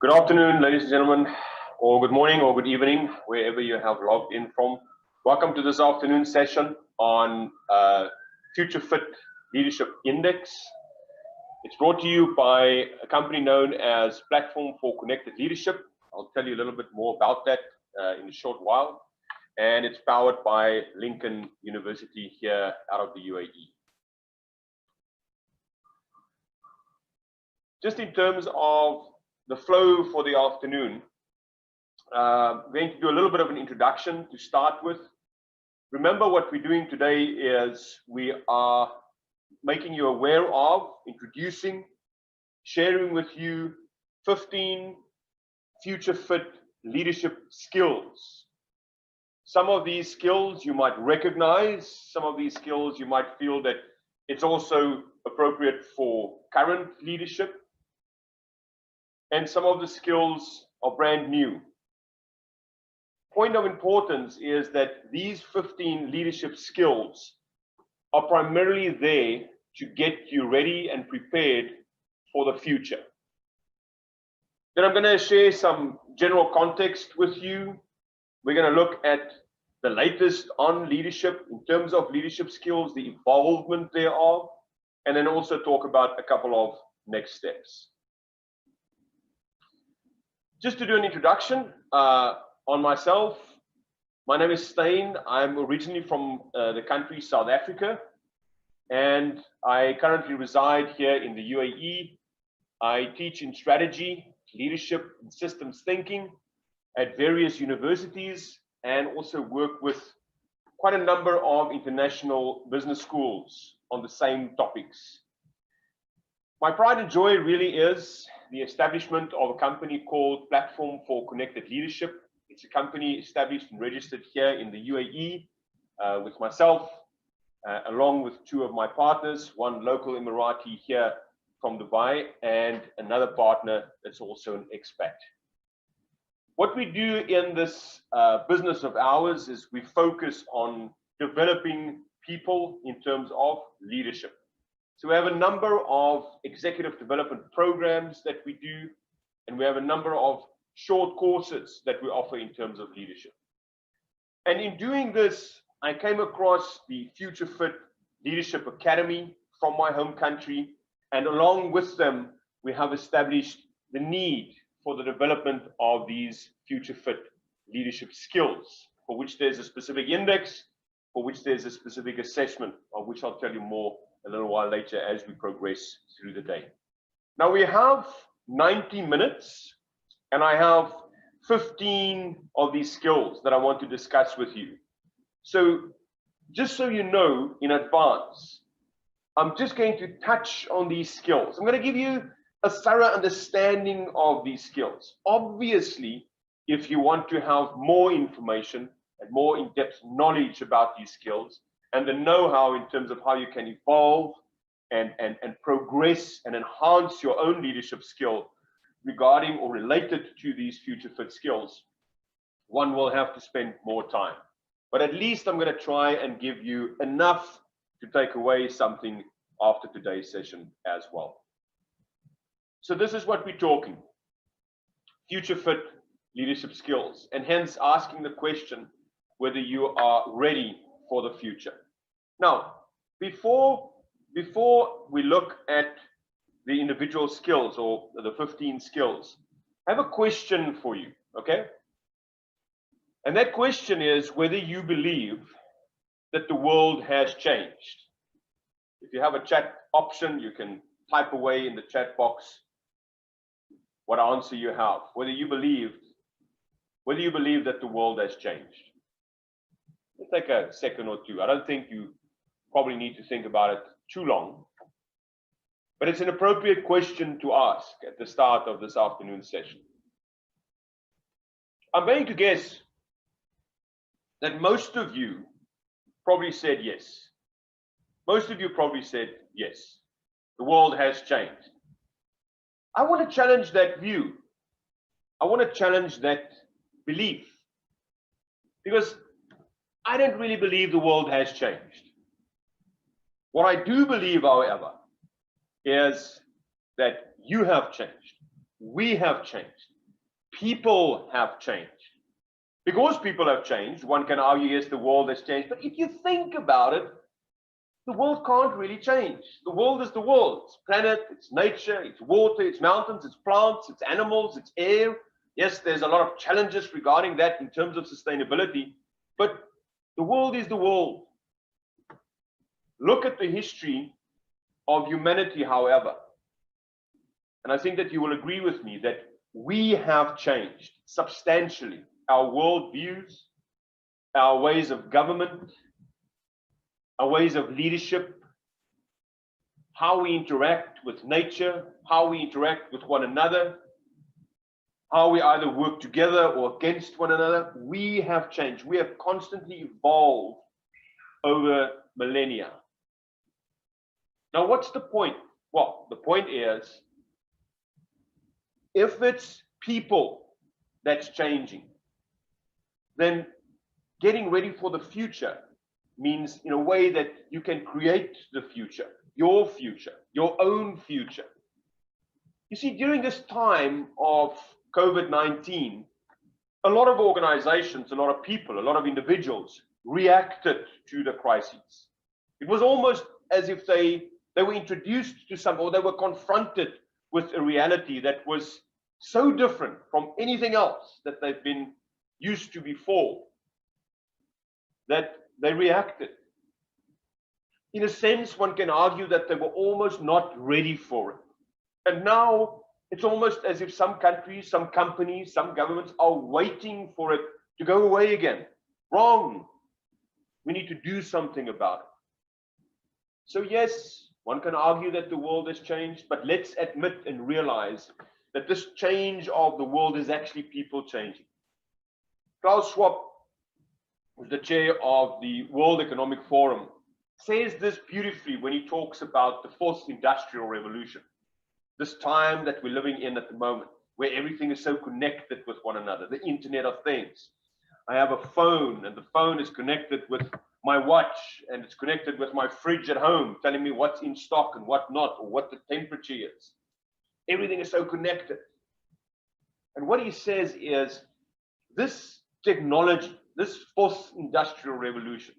Good afternoon, ladies and gentlemen, or good morning or good evening, wherever you have logged in from. Welcome to this afternoon session on Future Fit Leadership Index. It's brought to you by a company known as Platform for Connected Leadership. I'll tell you a little bit more about that in a short while. And it's powered by Lincoln University here out of the UAE. Just in terms of the flow for the afternoon, we're going to do a little bit of an introduction to start with. Remember, what we're doing today is we are making you aware of, introducing, sharing with you 15 future fit leadership skills. Some of these skills you might recognize, some of these skills you might feel that it's also appropriate for current leadership, and some of the skills are brand new. Point of importance is that these 15 leadership skills are primarily there to get you ready and prepared for the future. Then I'm going to share some general context with you. We're going to look at the latest on leadership in terms of leadership skills, the involvement thereof, and then also talk about a couple of next steps. Just to do an introduction on myself, my name is Steyn. I'm originally from the country South Africa, and I currently reside here in the UAE. I teach in strategy, leadership, and systems thinking at various universities, and also work with quite a number of international business schools on the same topics. My pride and joy really is the establishment of a company called Platform for Connected Leadership. It's a company established and registered here in the UAE with myself, along with two of my partners, one local Emirati here from Dubai and another partner that's also an expat. What we do in this business of ours is we focus on developing people in terms of leadership. So we have a number of executive development programs that we do, and we have a number of short courses that we offer in terms of leadership. And in doing this, I came across the Future Fit Leadership Academy from my home country, and along with them, we have established the need for the development of these future fit leadership skills, for which there's a specific index, for which there's a specific assessment, of which I'll tell you more a little while later as we progress through the day. Now we have 90 minutes, and I have 15 of these skills that I want to discuss with you. So just so you know in advance, I'm just going to touch on these skills. I'm going to give you a thorough understanding of these skills. Obviously, if you want to have more information and more in-depth knowledge about these skills, and the know-how in terms of how you can evolve and progress and enhance your own leadership skill regarding or related to these future fit skills, one will have to spend more time. But at least I'm going to try and give you enough to take away something after today's session as well. So this is what we're talking, future fit leadership skills, and hence asking the question whether you are ready for the future. Now, before we look at the individual skills or the 15 skills, I have a question for you, okay? And that question is whether you believe that the world has changed. If you have a chat option, you can type away in the chat box what answer you have, whether you believe that the world has changed. Let's take a second or two. I don't think you probably need to think about it too long, but it's an appropriate question to ask at the start of this afternoon session. I'm going to guess that most of you probably said yes. Most of you probably said yes. The world has changed. I want to challenge that view. I want to challenge that belief, because I don't really believe the world has changed. What I do believe, however, is that you have changed. We have changed. people have changed. Because people have changed, one can argue, yes, the world has changed. But if you think about it, the world can't really change. The world is the world. It's planet, it's nature, it's water, it's mountains, it's plants, it's animals, it's air. Yes, there's a lot of challenges regarding that in terms of sustainability, but the world is the world. Look at the history of humanity, however, and I think that you will agree with me that we have changed substantially our worldviews, our ways of government, our ways of leadership, how we interact with nature, how we interact with one another, how we either work together or against one another. We have changed. We have constantly evolved over millennia. Now, what's the point? Well, the point is, if it's people that's changing, then getting ready for the future means in a way that you can create the future, your own future. You see, during this time of COVID-19, a lot of organizations, a lot of people, a lot of individuals reacted to the crises. It was almost as if they were introduced to some, or they were confronted with a reality that was so different from anything else that they've been used to before, that they reacted. In a sense, one can argue that they were almost not ready for it. And now it's almost as if some countries, some companies, some governments are waiting for it to go away again. Wrong. We need to do something about it. So yes, one can argue that the world has changed, but let's admit and realize that this change of the world is actually people changing. Klaus Schwab, who's the chair of the World Economic Forum, says this beautifully when he talks about the fourth industrial revolution. This time that we're living in at the moment, where everything is so connected with one another, the Internet of Things. I have a phone, and the phone is connected with my watch, and it's connected with my fridge at home, telling me what's in stock and what not, or what the temperature is. Everything is so connected. And what he says is, this technology, this fourth industrial revolution,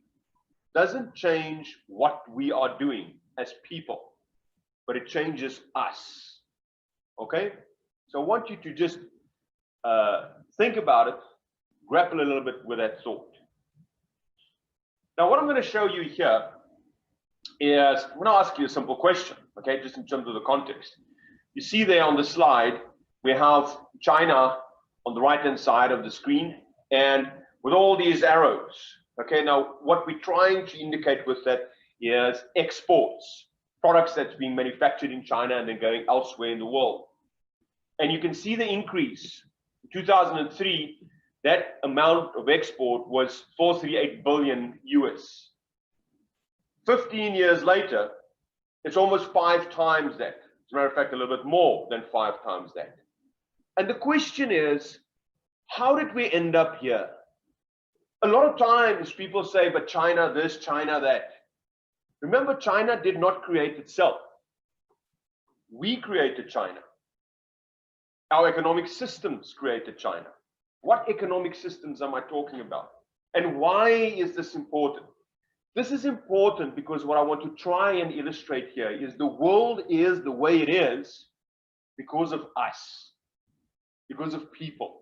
doesn't change what we are doing as people, but it changes us. Okay? So I want you to just think about it, grapple a little bit with that thought. Now, what I'm going to show you here is, I'm going to ask you a simple question, okay, just in terms of the context. You see there on the slide, we have China on the right-hand side of the screen, and with all these arrows. Okay, now what we're trying to indicate with that is exports, products that's being manufactured in China and then going elsewhere in the world. And you can see the increase. In 2003, that amount of export was 438 billion US. 15 years later, it's almost 5 times that. As a matter of fact, a little bit more than 5 times that. And the question is, how did we end up here? A lot of times people say, but China this, China that. Remember, China did not create itself. We created China. Our economic systems created China. What economic systems am I talking about? And why is this important? This is important because what I want to try and illustrate here is the world is the way it is because of us, because of people.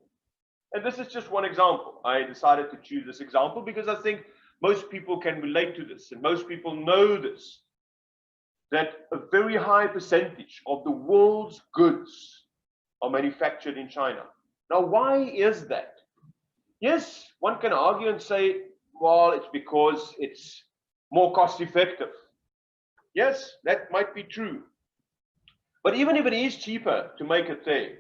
And this is just one example. I decided to choose this example because I think most people can relate to this, and most people know this, that a very high percentage of the world's goods are manufactured in China. Now, why is that? Yes, one can argue and say, well, it's because it's more cost effective. Yes, that might be true. But even if it is cheaper to make it there,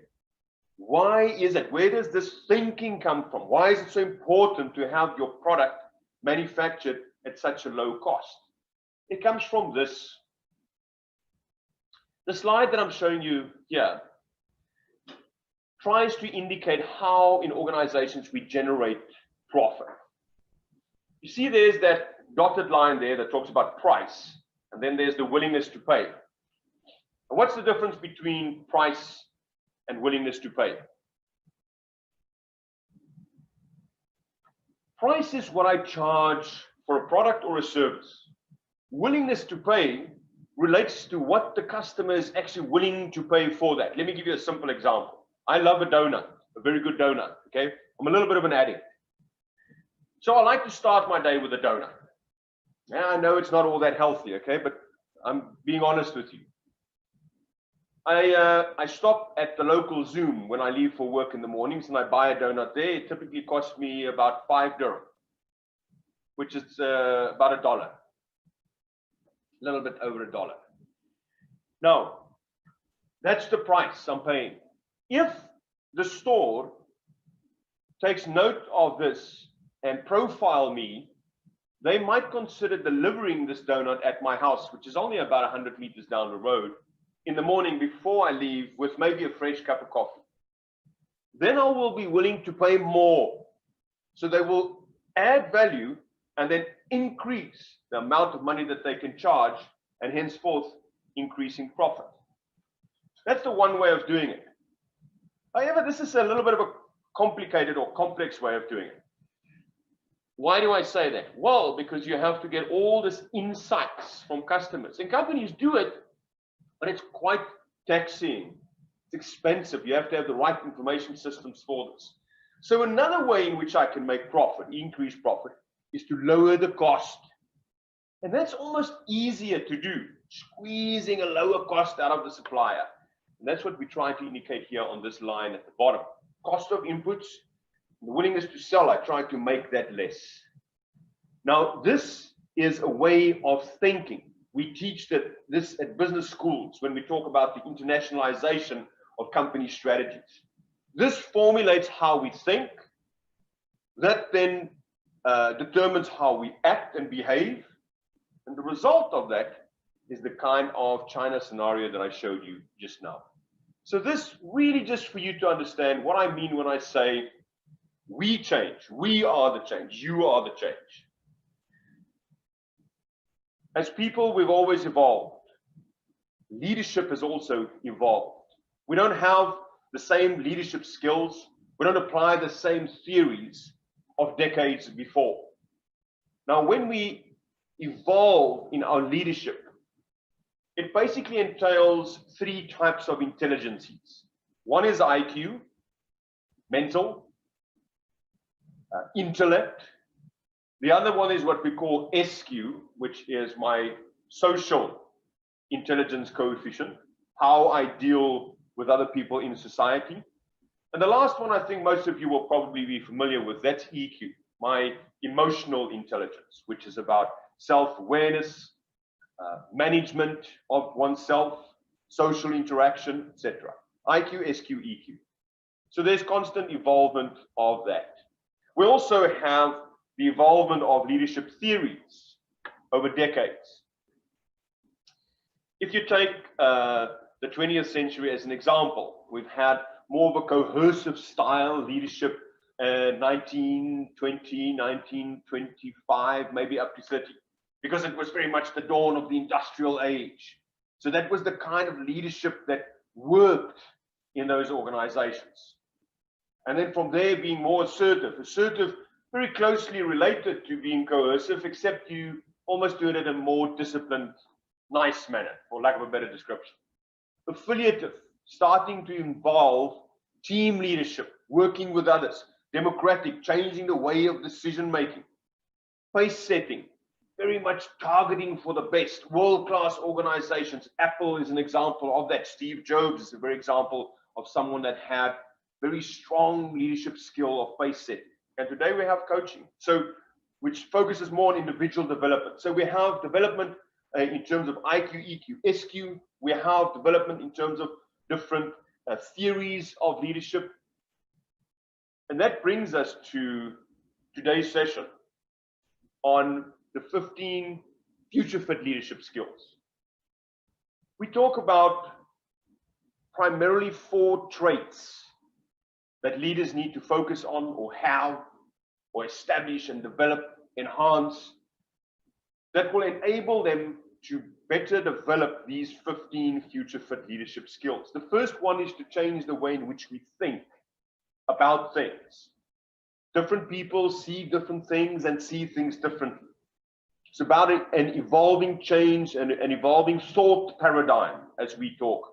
why is it? Where does this thinking come from? Why is it so important to have your product manufactured at such a low cost? It comes from this. The slide that I'm showing you here tries to indicate how in organizations we generate profit. You see there's that dotted line there that talks about price, and then there's the willingness to pay. And what's the difference between price and willingness to pay? Price is what I charge for a product or a service. Willingness to pay relates to what the customer is actually willing to pay for that. Let me give you a simple example. I love a donut, a very good donut, okay? I'm a little bit of an addict. So I like to start my day with a donut. Now, I know it's not all that healthy, okay? But I'm being honest with you. I stop at the local Zoom when I leave for work in the mornings and I buy a donut there. It typically costs me about 5 dirham, which is about $1. A little bit over $1. Now, that's the price I'm paying. If the store takes note of this and profile me, they might consider delivering this donut at my house, which is only about 100 meters down the road, in the morning before I leave with maybe a fresh cup of coffee. Then I will be willing to pay more. So they will add value and then increase the amount of money that they can charge and henceforth increasing profit. That's the one way of doing it. However, this is a little bit of a complicated or complex way of doing it. Why do I say that? Well, because you have to get all this insights from customers. And companies do it, but it's quite taxing. It's expensive. You have to have the right information systems for this. So another way in which I can make profit, increase profit, is to lower the cost. And that's almost easier to do, squeezing a lower cost out of the supplier. And that's what we try to indicate here on this line at the bottom. Cost of inputs, the willingness to sell, I try to make that less. Now, this is a way of thinking. We teach this at business schools when we talk about the internationalization of company strategies. This formulates how we think. That then determines how we act and behave. And the result of that is the kind of China scenario that I showed you just now. So this really just for you to understand what I mean when I say we change, we are the change, you are the change. As people, we've always evolved. Leadership has also evolved. We don't have the same leadership skills. We don't apply the same theories of decades before. Now, when we evolve in our leadership, it basically entails 3 types of intelligences. One is IQ, mental, intellect. The other one is what we call SQ, which is my social intelligence coefficient, how I deal with other people in society. And the last one I think most of you will probably be familiar with, that's EQ, my emotional intelligence, which is about self-awareness, management of oneself, social interaction, etc. IQ, SQ, EQ. So there's constant evolvement of that. We also have the evolvement of leadership theories over decades. If you take the 20th century as an example, we've had more of a coercive style leadership 1920, 1925, maybe up to 30, because it was very much the dawn of the industrial age. So that was the kind of leadership that worked in those organizations. And then from there being more assertive, very closely related to being coercive, except you almost do it in a more disciplined, nice manner, for lack of a better description. Affiliative, starting to involve team leadership, working with others. Democratic, changing the way of decision making. Pace setting, very much targeting for the best. World-class organizations. Apple is an example of that. Steve Jobs is a very example of someone that had very strong leadership skill of pace setting. And today we have coaching, which focuses more on individual development. So we have development in terms of IQ, EQ, SQ. We have development in terms of different theories of leadership. And that brings us to today's session on the 15 future fit leadership skills. We talk about primarily 4 traits that leaders need to focus on or have or establish and develop, enhance, that will enable them to better develop these 15 future fit leadership skills. The first one is to change the way in which we think about things. Different people see different things and see things differently. It's about an evolving change and an evolving thought paradigm, as we talk,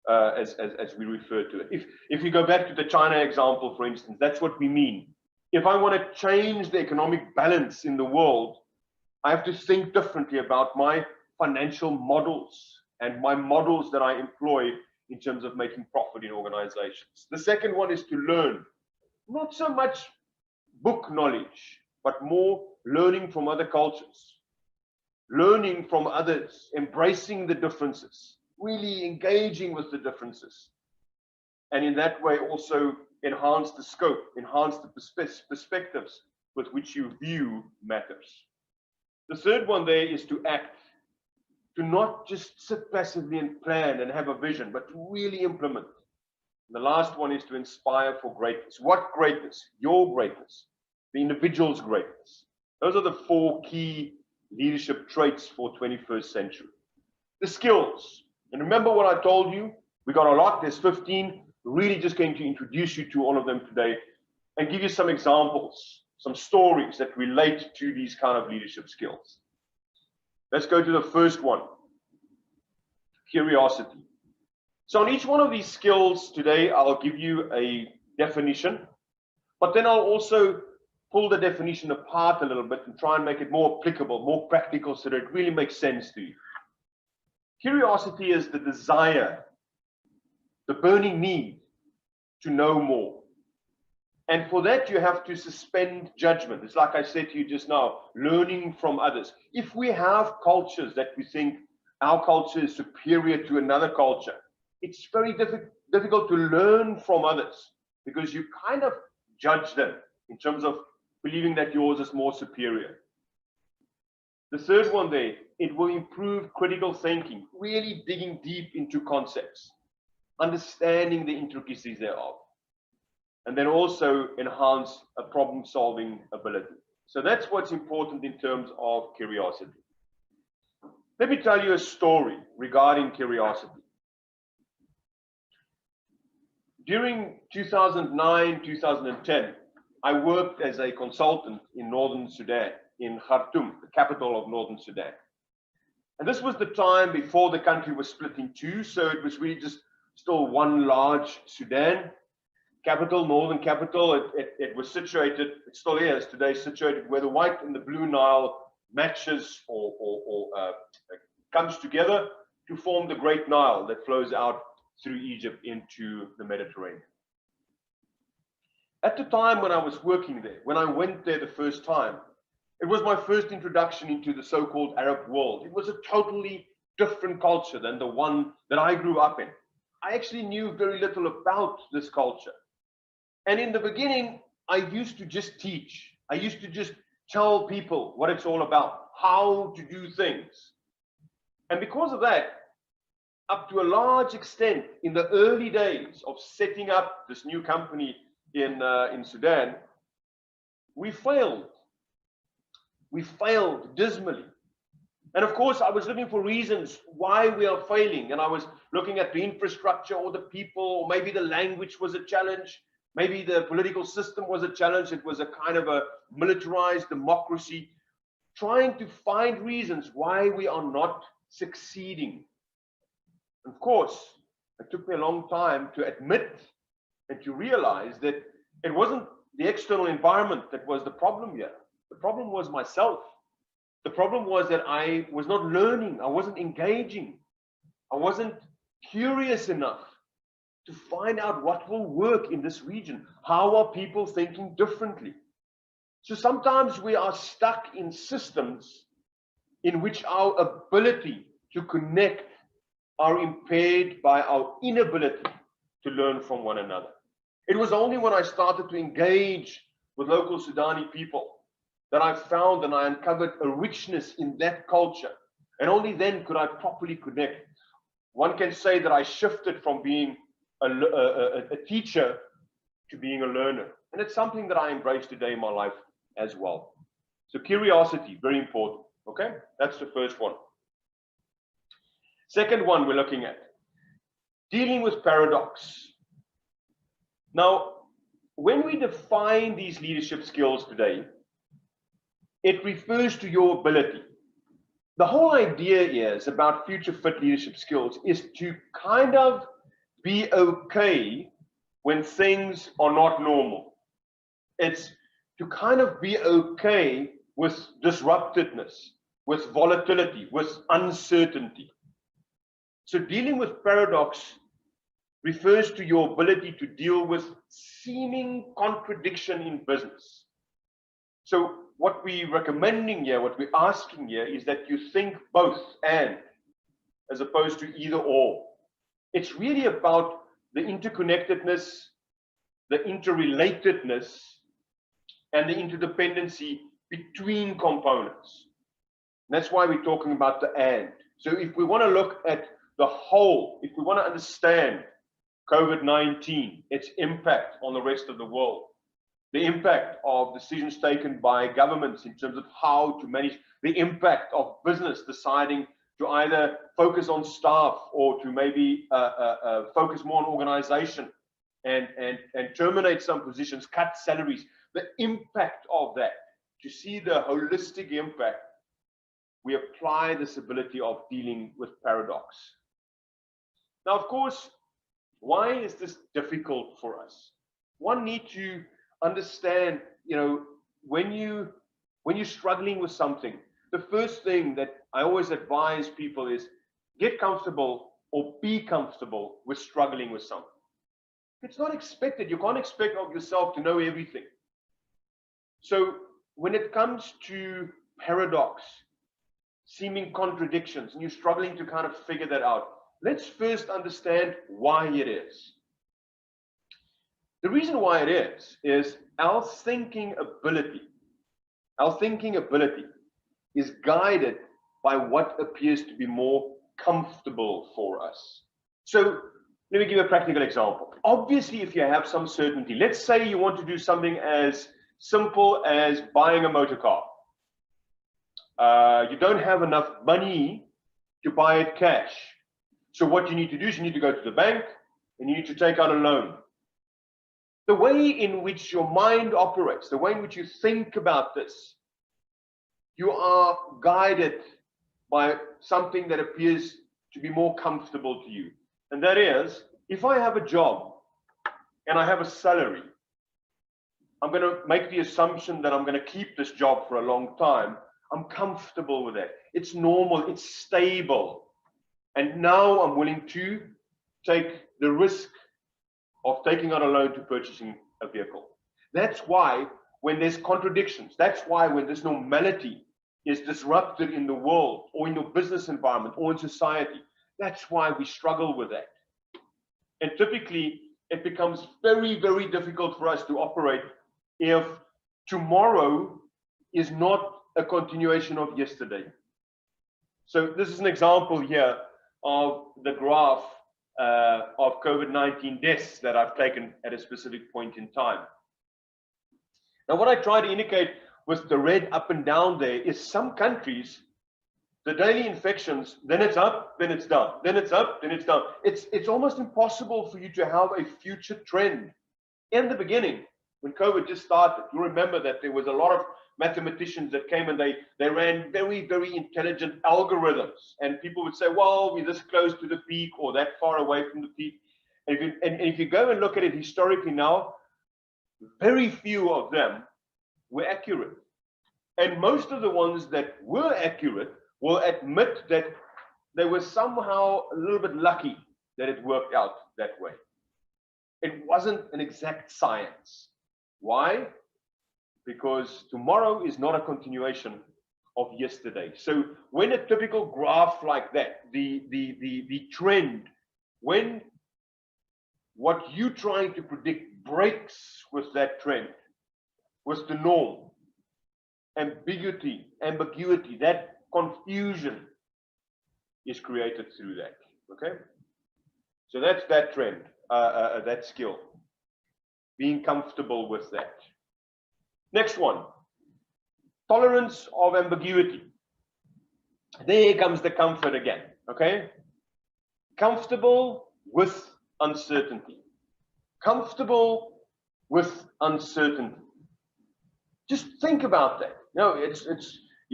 as we refer to it. If you go back to the China example, for instance, that's what we mean. If I want to change the economic balance in the world, I have to think differently about my financial models and my models that I employ in terms of making profit in organizations. The second one is to learn, not so much book knowledge, but more learning from other cultures, learning from others, embracing the differences, really engaging with the differences, and in that way also enhance the scope, enhance the perspectives with which you view matters. The third one there is to act, to not just sit passively and plan and have a vision, but to really implement. And the last one is to inspire for greatness. What greatness? Your greatness, the individual's greatness. Those are the 4 key leadership traits for 21st century. The skills. And remember what I told you? We got a lot. There's 15. We're really just going to introduce you to all of them today and give you some examples, some stories that relate to these kind of leadership skills. Let's go to the first one, curiosity. So on each one of these skills today, I'll give you a definition, but then I'll also pull the definition apart a little bit and try and make it more applicable, more practical, so that it really makes sense to you. Curiosity is the desire, the burning need to know more. And for that, you have to suspend judgment. It's like I said to you just now, learning from others. If we have cultures that we think our culture is superior to another culture, it's very difficult to learn from others because you kind of judge them in terms of believing that yours is more superior. The third one there, it will improve critical thinking, really digging deep into concepts, understanding the intricacies thereof, and then also enhance a problem-solving ability. So that's what's important in terms of curiosity. Let me tell you a story regarding curiosity. During 2009, 2010, I worked as a consultant in Northern Sudan, in Khartoum, the capital of Northern Sudan. And this was the time before the country was split in two, so it was really just still one large Sudan. Capital, northern capital, it was situated, it still is today, situated where the white and the blue Nile matches or comes together to form the Great Nile that flows out through Egypt into the Mediterranean. At the time when I was working there, when I went there the first time, it was my first introduction into the so-called Arab world. It was a totally different culture than the one that I grew up in. I actually knew very little about this culture. And in the beginning, I used to just teach. I used to just tell people what it's all about, how to do things. And because of that, up to a large extent, in the early days of setting up this new company in Sudan, we failed. We failed dismally. And of course, I was looking for reasons why we are failing. And I was looking at the infrastructure or the people, or maybe the language was a challenge. Maybe the political system was a challenge. It was a kind of a militarized democracy, trying to find reasons why we are not succeeding. Of course, it took me a long time to admit and to realize that it wasn't the external environment that was the problem here. The problem was myself. The problem was that I was not learning. I wasn't engaging. I wasn't curious enough to find out what will work in this region. How are people thinking differently? So sometimes we are stuck in systems in which our ability to connect are impaired by our inability to learn from one another. It was only when I started to engage with local Sudani people that I found and I uncovered a richness in that culture. And only then could I properly connect. One can say that I shifted from being a teacher to being a learner. And it's something that I embrace today in my life as well. So curiosity, very important. Okay, that's the first one. Second one we're looking at, dealing with paradox. Now, when we define these leadership skills today, it refers to your ability. The whole idea is about future fit leadership skills is to kind of be okay when things are not normal. It's to kind of be okay with disruptedness, with volatility, with uncertainty. So dealing with paradox refers to your ability to deal with seeming contradiction in business. So what we're recommending here, what we're asking here is that you think both and, as opposed to either or. It's really about the interconnectedness, the interrelatedness, and the interdependency between components. And that's why we're talking about the and. So if we want to look at the whole, if we want to understand COVID-19, its impact on the rest of the world, the impact of decisions taken by governments in terms of how to manage, the impact of business deciding to either focus on staff or to maybe focus more on organization and terminate some positions, cut salaries, the impact of that, to see the holistic impact, we apply this ability of dealing with paradox. Now, of course, why is this difficult for us? One needs to understand, when you're struggling with something, the first thing that I always advise people is get comfortable or be comfortable with struggling with something. It's not expected. You can't expect of yourself to know everything. So when it comes to paradox, seeming contradictions, and you're struggling to kind of figure that out, let's first understand why it is. The reason why it is our thinking ability. Our thinking ability is guided by what appears to be more comfortable for us. So let me give you a practical example. Obviously, if you have some certainty, let's say you want to do something as simple as buying a motor car. You don't have enough money to buy it cash. So what you need to do is you need to go to the bank and you need to take out a loan. The way in which your mind operates, the way in which you think about this, you are guided by something that appears to be more comfortable to you. And that is, if I have a job and I have a salary, I'm going to make the assumption that I'm going to keep this job for a long time. I'm comfortable with that. It's normal, it's stable. And now I'm willing to take the risk of taking out a loan to purchasing a vehicle. That's why when there's contradictions, that's why when this normality is disrupted in the world or in your business environment or in society, that's why we struggle with that. And typically, it becomes very, very difficult for us to operate if tomorrow is not a continuation of yesterday. So this is an example here of the graph of COVID-19 deaths that I've taken at a specific point in time. Now, what I try to indicate with the red up and down there is some countries, the daily infections, then it's up, then it's down, then it's up, then it's down. It's almost impossible for you to have a future trend. In the beginning, when COVID just started, you remember that there was a lot of mathematicians that came and they ran very, very intelligent algorithms. And people would say, well, we're this close to the peak or that far away from the peak. And if you go and look at it historically now, very few of them were accurate. And most of the ones that were accurate will admit that they were somehow a little bit lucky that it worked out that way. It wasn't an exact science. Why? Because tomorrow is not a continuation of yesterday. So when a typical graph like that, the trend, when what you're trying to predict breaks with that trend, with the norm, ambiguity, that confusion is created through that. Okay? So that's that trend, that skill. Being comfortable with that. Next one, tolerance of ambiguity. There comes the comfort again, okay? Comfortable with uncertainty. Comfortable with uncertainty. Just think about that.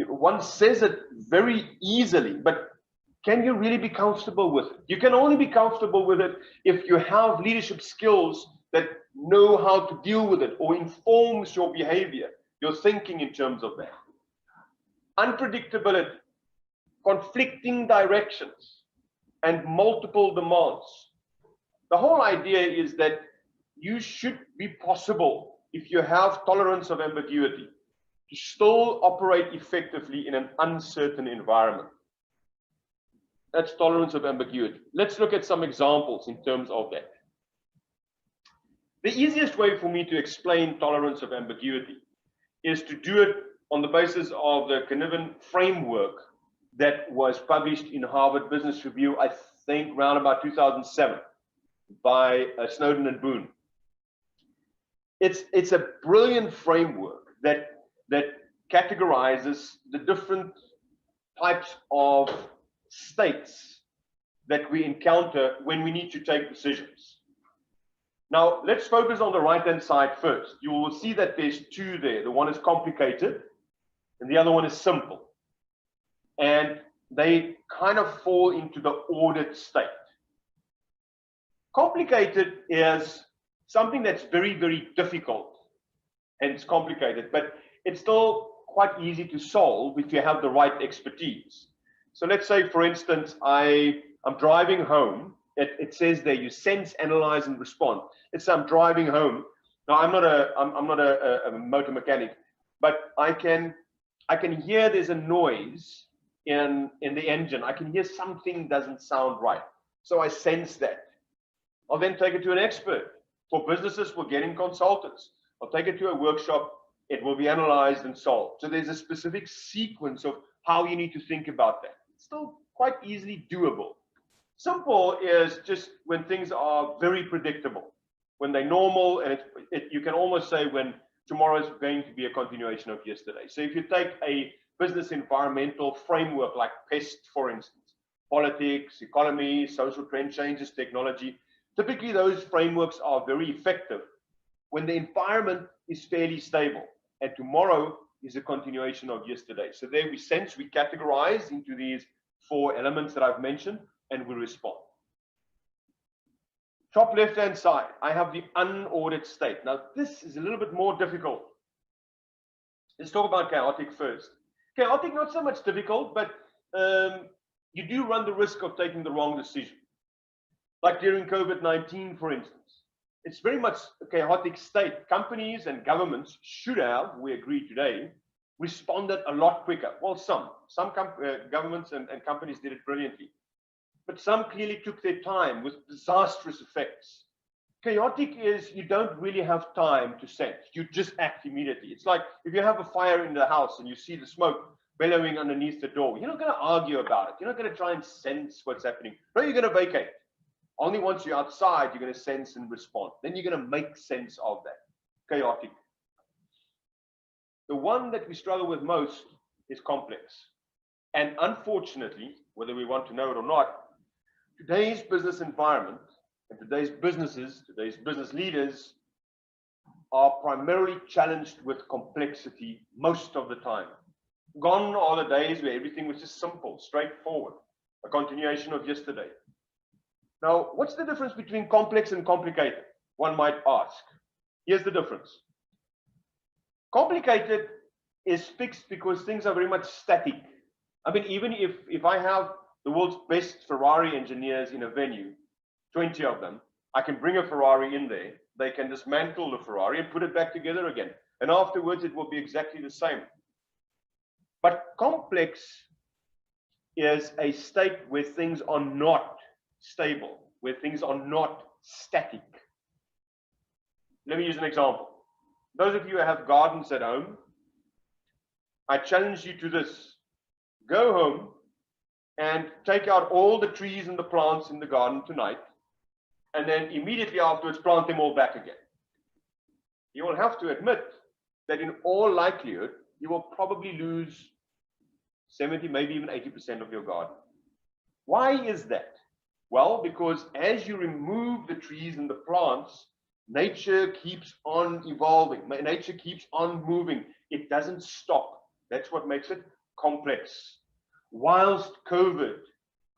One says it very easily, but can you really be comfortable with it? You can only be comfortable with it if you have leadership skills that know how to deal with it or informs your behavior, your thinking in terms of that. Unpredictability, conflicting directions, and multiple demands. The whole idea is that you should be possible, if you have tolerance of ambiguity, to still operate effectively in an uncertain environment. That's tolerance of ambiguity. Let's look at some examples in terms of that. The easiest way for me to explain tolerance of ambiguity is to do it on the basis of the Cynefin framework that was published in Harvard Business Review, I think around about 2007, by Snowden and Boone. It's a brilliant framework that categorizes the different types of states that we encounter when we need to take decisions. Now, let's focus on the right-hand side first. You will see that there's two there. The one is complicated, and the other one is simple. And they kind of fall into the ordered state. Complicated is something that's very, very difficult, and it's complicated, but it's still quite easy to solve if you have the right expertise. So let's say, for instance, I'm driving home. It says there you sense, analyze, and respond. Let's say I'm driving home. Now I'm not a motor mechanic, but I can hear there's a noise in the engine. I can hear something doesn't sound right. So I sense that. I'll then take it to an expert. For businesses, we're getting consultants. I'll take it to a workshop. It will be analyzed and solved. So there's a specific sequence of how you need to think about that. It's still quite easily doable. Simple is just when things are very predictable, when they're normal, and you can almost say when tomorrow is going to be a continuation of yesterday. So if you take a business environmental framework like PEST, for instance, politics, economy, social trend changes, technology, typically those frameworks are very effective when the environment is fairly stable, and tomorrow is a continuation of yesterday. So there we sense, we categorize into these four elements that I've mentioned, and we respond. Top left-hand side, I have the unordered state. Now, this is a little bit more difficult. Let's talk about chaotic first. Chaotic, not so much difficult, but you do run the risk of taking the wrong decision. Like during COVID-19, for instance. It's very much a chaotic state. Companies and governments should have, we agree today, responded a lot quicker. Well, some governments and companies did it brilliantly. But some clearly took their time with disastrous effects. Chaotic is you don't really have time to sense. You just act immediately. It's like if you have a fire in the house and you see the smoke billowing underneath the door, you're not going to argue about it. You're not going to try and sense what's happening. No, you're going to vacate. Only once you're outside, you're going to sense and respond. Then you're going to make sense of that. Chaotic. The one that we struggle with most is complex. And unfortunately, whether we want to know it or not, today's business environment and today's businesses, today's business leaders are primarily challenged with complexity most of the time. Gone are the days where everything was just simple, straightforward, a continuation of yesterday. Now, what's the difference between complex and complicated? One might ask. Here's the difference. Complicated is fixed because things are very much static. I mean, even if I have the world's best Ferrari engineers in a venue, 20 of them, I can bring a Ferrari in there. They can dismantle the Ferrari and put it back together again. And afterwards, it will be exactly the same. But complex is a state where things are not stable, where things are not static. Let me use an example. Those of you who have gardens at home, I challenge you to this. Go home and take out all the trees and the plants in the garden tonight, and then immediately afterwards plant them all back again. You will have to admit that in all likelihood, you will probably lose 70, maybe even 80% of your garden. Why is that? Well, because as you remove the trees and the plants, Nature keeps on evolving. Nature keeps on moving. It doesn't stop. That's what makes it complex. Whilst COVID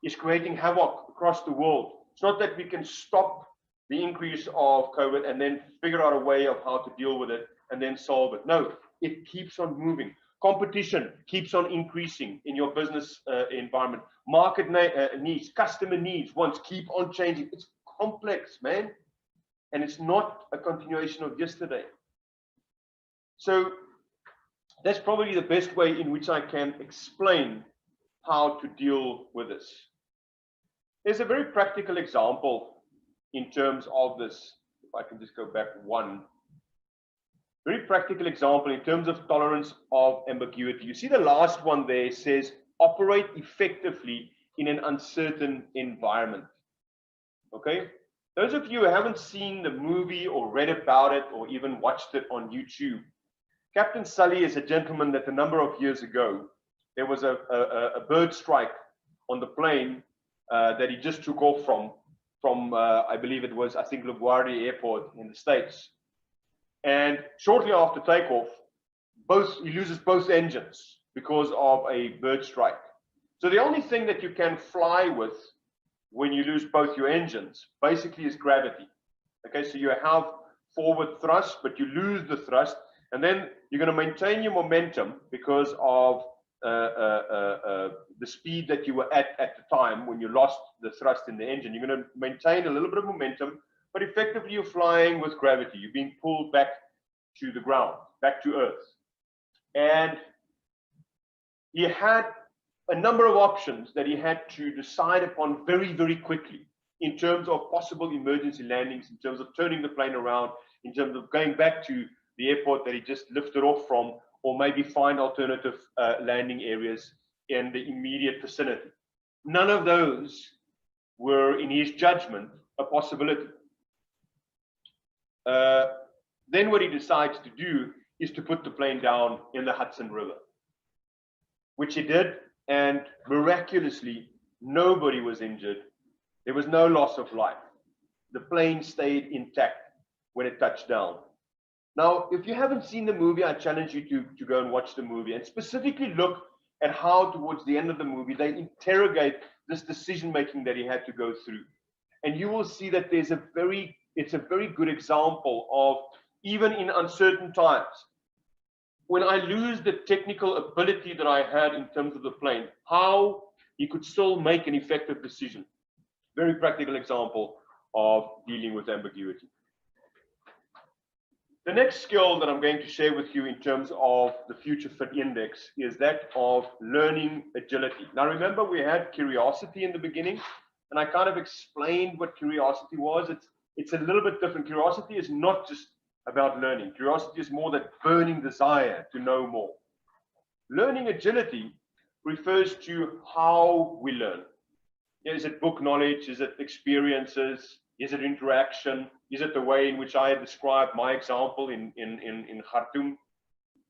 is creating havoc across the world, it's not that we can stop the increase of COVID and then figure out a way of how to deal with it and then solve it. No, it keeps on moving. Competition keeps on increasing in your business environment. Market needs, customer needs, wants keep on changing. It's complex, man. And it's not a continuation of yesterday. So that's probably the best way in which I can explain how to deal with this. There's a very practical example in terms of this. If I can just go back one. Very practical example in terms of tolerance of ambiguity. You see the last one there says, operate effectively in an uncertain environment. Okay? Those of you who haven't seen the movie or read about it or even watched it on YouTube, Captain Sully is a gentleman that a number of years ago, there was a bird strike on the plane that he just took off from I believe it was, I think, LaGuardia Airport in the States. And shortly after takeoff, he loses both engines because of a bird strike. So the only thing that you can fly with when you lose both your engines basically is gravity. Okay, so you have forward thrust, but you lose the thrust, and then you're going to maintain your momentum because of the speed that you were at the time when you lost the thrust in the engine. You're going to maintain a little bit of momentum, but effectively you're flying with gravity. You're being pulled back to the ground, back to Earth. And he had a number of options that he had to decide upon very, very quickly in terms of possible emergency landings, in terms of turning the plane around, in terms of going back to the airport that he just lifted off from, or maybe find alternative landing areas in the immediate vicinity. None of those were, in his judgment, a possibility. Then what he decides to do is to put the plane down in the Hudson River, which he did, and miraculously, nobody was injured. There was no loss of life. The plane stayed intact when it touched down. Now, if you haven't seen the movie, I challenge you to go and watch the movie and specifically look at how towards the end of the movie, they interrogate this decision-making that he had to go through. And you will see that it's a very good example of, even in uncertain times, when I lose the technical ability that I had in terms of the plane, how he could still make an effective decision. Very practical example of dealing with ambiguity. The next skill that I'm going to share with you in terms of the Future Fit Index is that of learning agility. Now remember, we had curiosity in the beginning, and I kind of explained what curiosity was. It's a little bit different. Curiosity is not just about learning. Curiosity is more that burning desire to know more. Learning agility refers to how we learn. Is it book knowledge? Is it experiences? Is it interaction? Is it the way in which I described my example in Khartoum?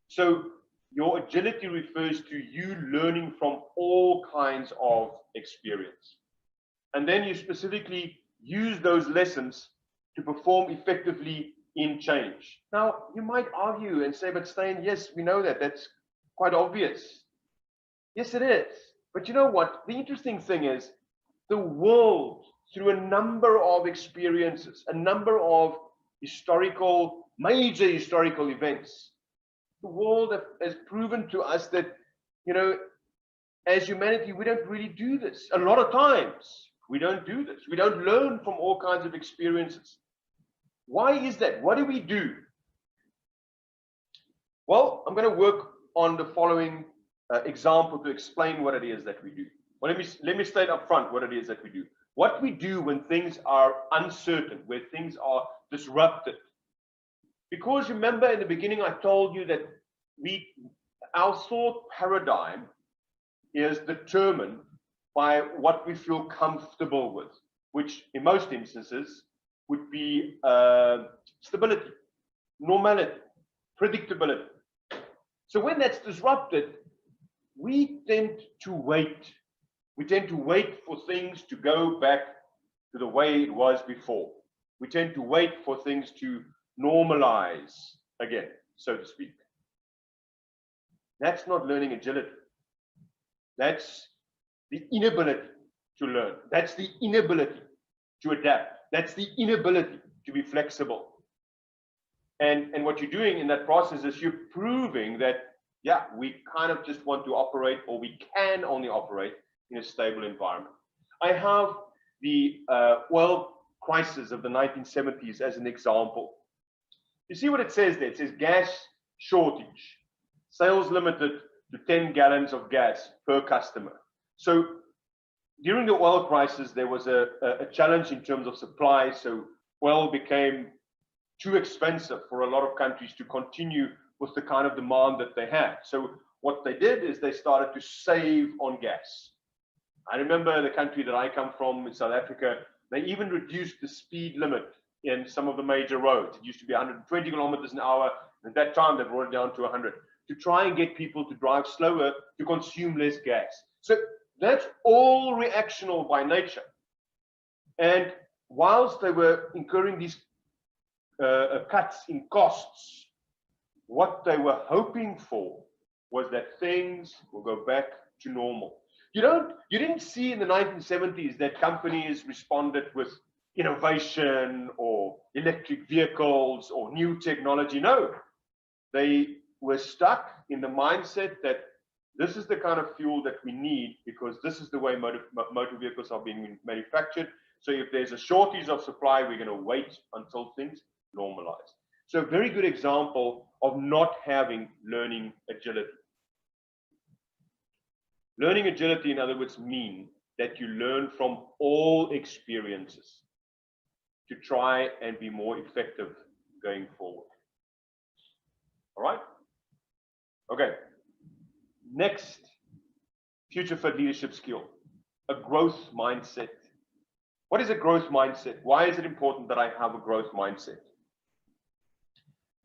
So your agility refers to you learning from all kinds of experience. And then you specifically use those lessons to perform effectively in change. Now, you might argue and say, but Steyn, yes, we know that. That's quite obvious. Yes, it is. But you know what? The interesting thing is, the world, through a number of experiences, a number of major historical events, the world has proven to us that, as humanity, we don't really do this. A lot of times, we don't do this. We don't learn from all kinds of experiences. Why is that? What do we do? Well, I'm going to work on the following example to explain what it is that we do. Well, let me state up front what it is that we do. What we do when things are uncertain, where things are disrupted. Because remember in the beginning, I told you that our thought paradigm is determined by what we feel comfortable with, which in most instances would be stability, normality, predictability. So when that's disrupted, we tend to wait. We tend to wait for things to go back to the way it was before. We tend to wait for things to normalize again, so to speak. That's not learning agility. That's the inability to learn. That's the inability to adapt. That's the inability to be flexible. And what you're doing in that process is you're proving that, yeah, we kind of just want to operate, or we can only operate in a stable environment. I have the oil crisis of the 1970s as an example. You see what it says there? It says gas shortage, sales limited to 10 gallons of gas per customer. So during the oil crisis, there was a challenge in terms of supply. So oil became too expensive for a lot of countries to continue with the kind of demand that they had. So what they did is they started to save on gas. I remember the country that I come from, in South Africa, they even reduced the speed limit in some of the major roads. It used to be 120 kilometers an hour. At that time, they brought it down to 100 to try and get people to drive slower, to consume less gas. So that's all reactional by nature. And whilst they were incurring these cuts in costs, what they were hoping for was that things will go back to normal. You didn't see in the 1970s that companies responded with innovation or electric vehicles or new technology. No, they were stuck in the mindset that this is the kind of fuel that we need because this is the way motor vehicles are being manufactured. So if there's a shortage of supply, we're going to wait until things normalize. So a very good example of not having learning agility. Learning agility, in other words, mean that you learn from all experiences to try and be more effective going forward. All right? Okay. Next future fit leadership skill, a growth mindset. What is a growth mindset? Why is it important that I have a growth mindset?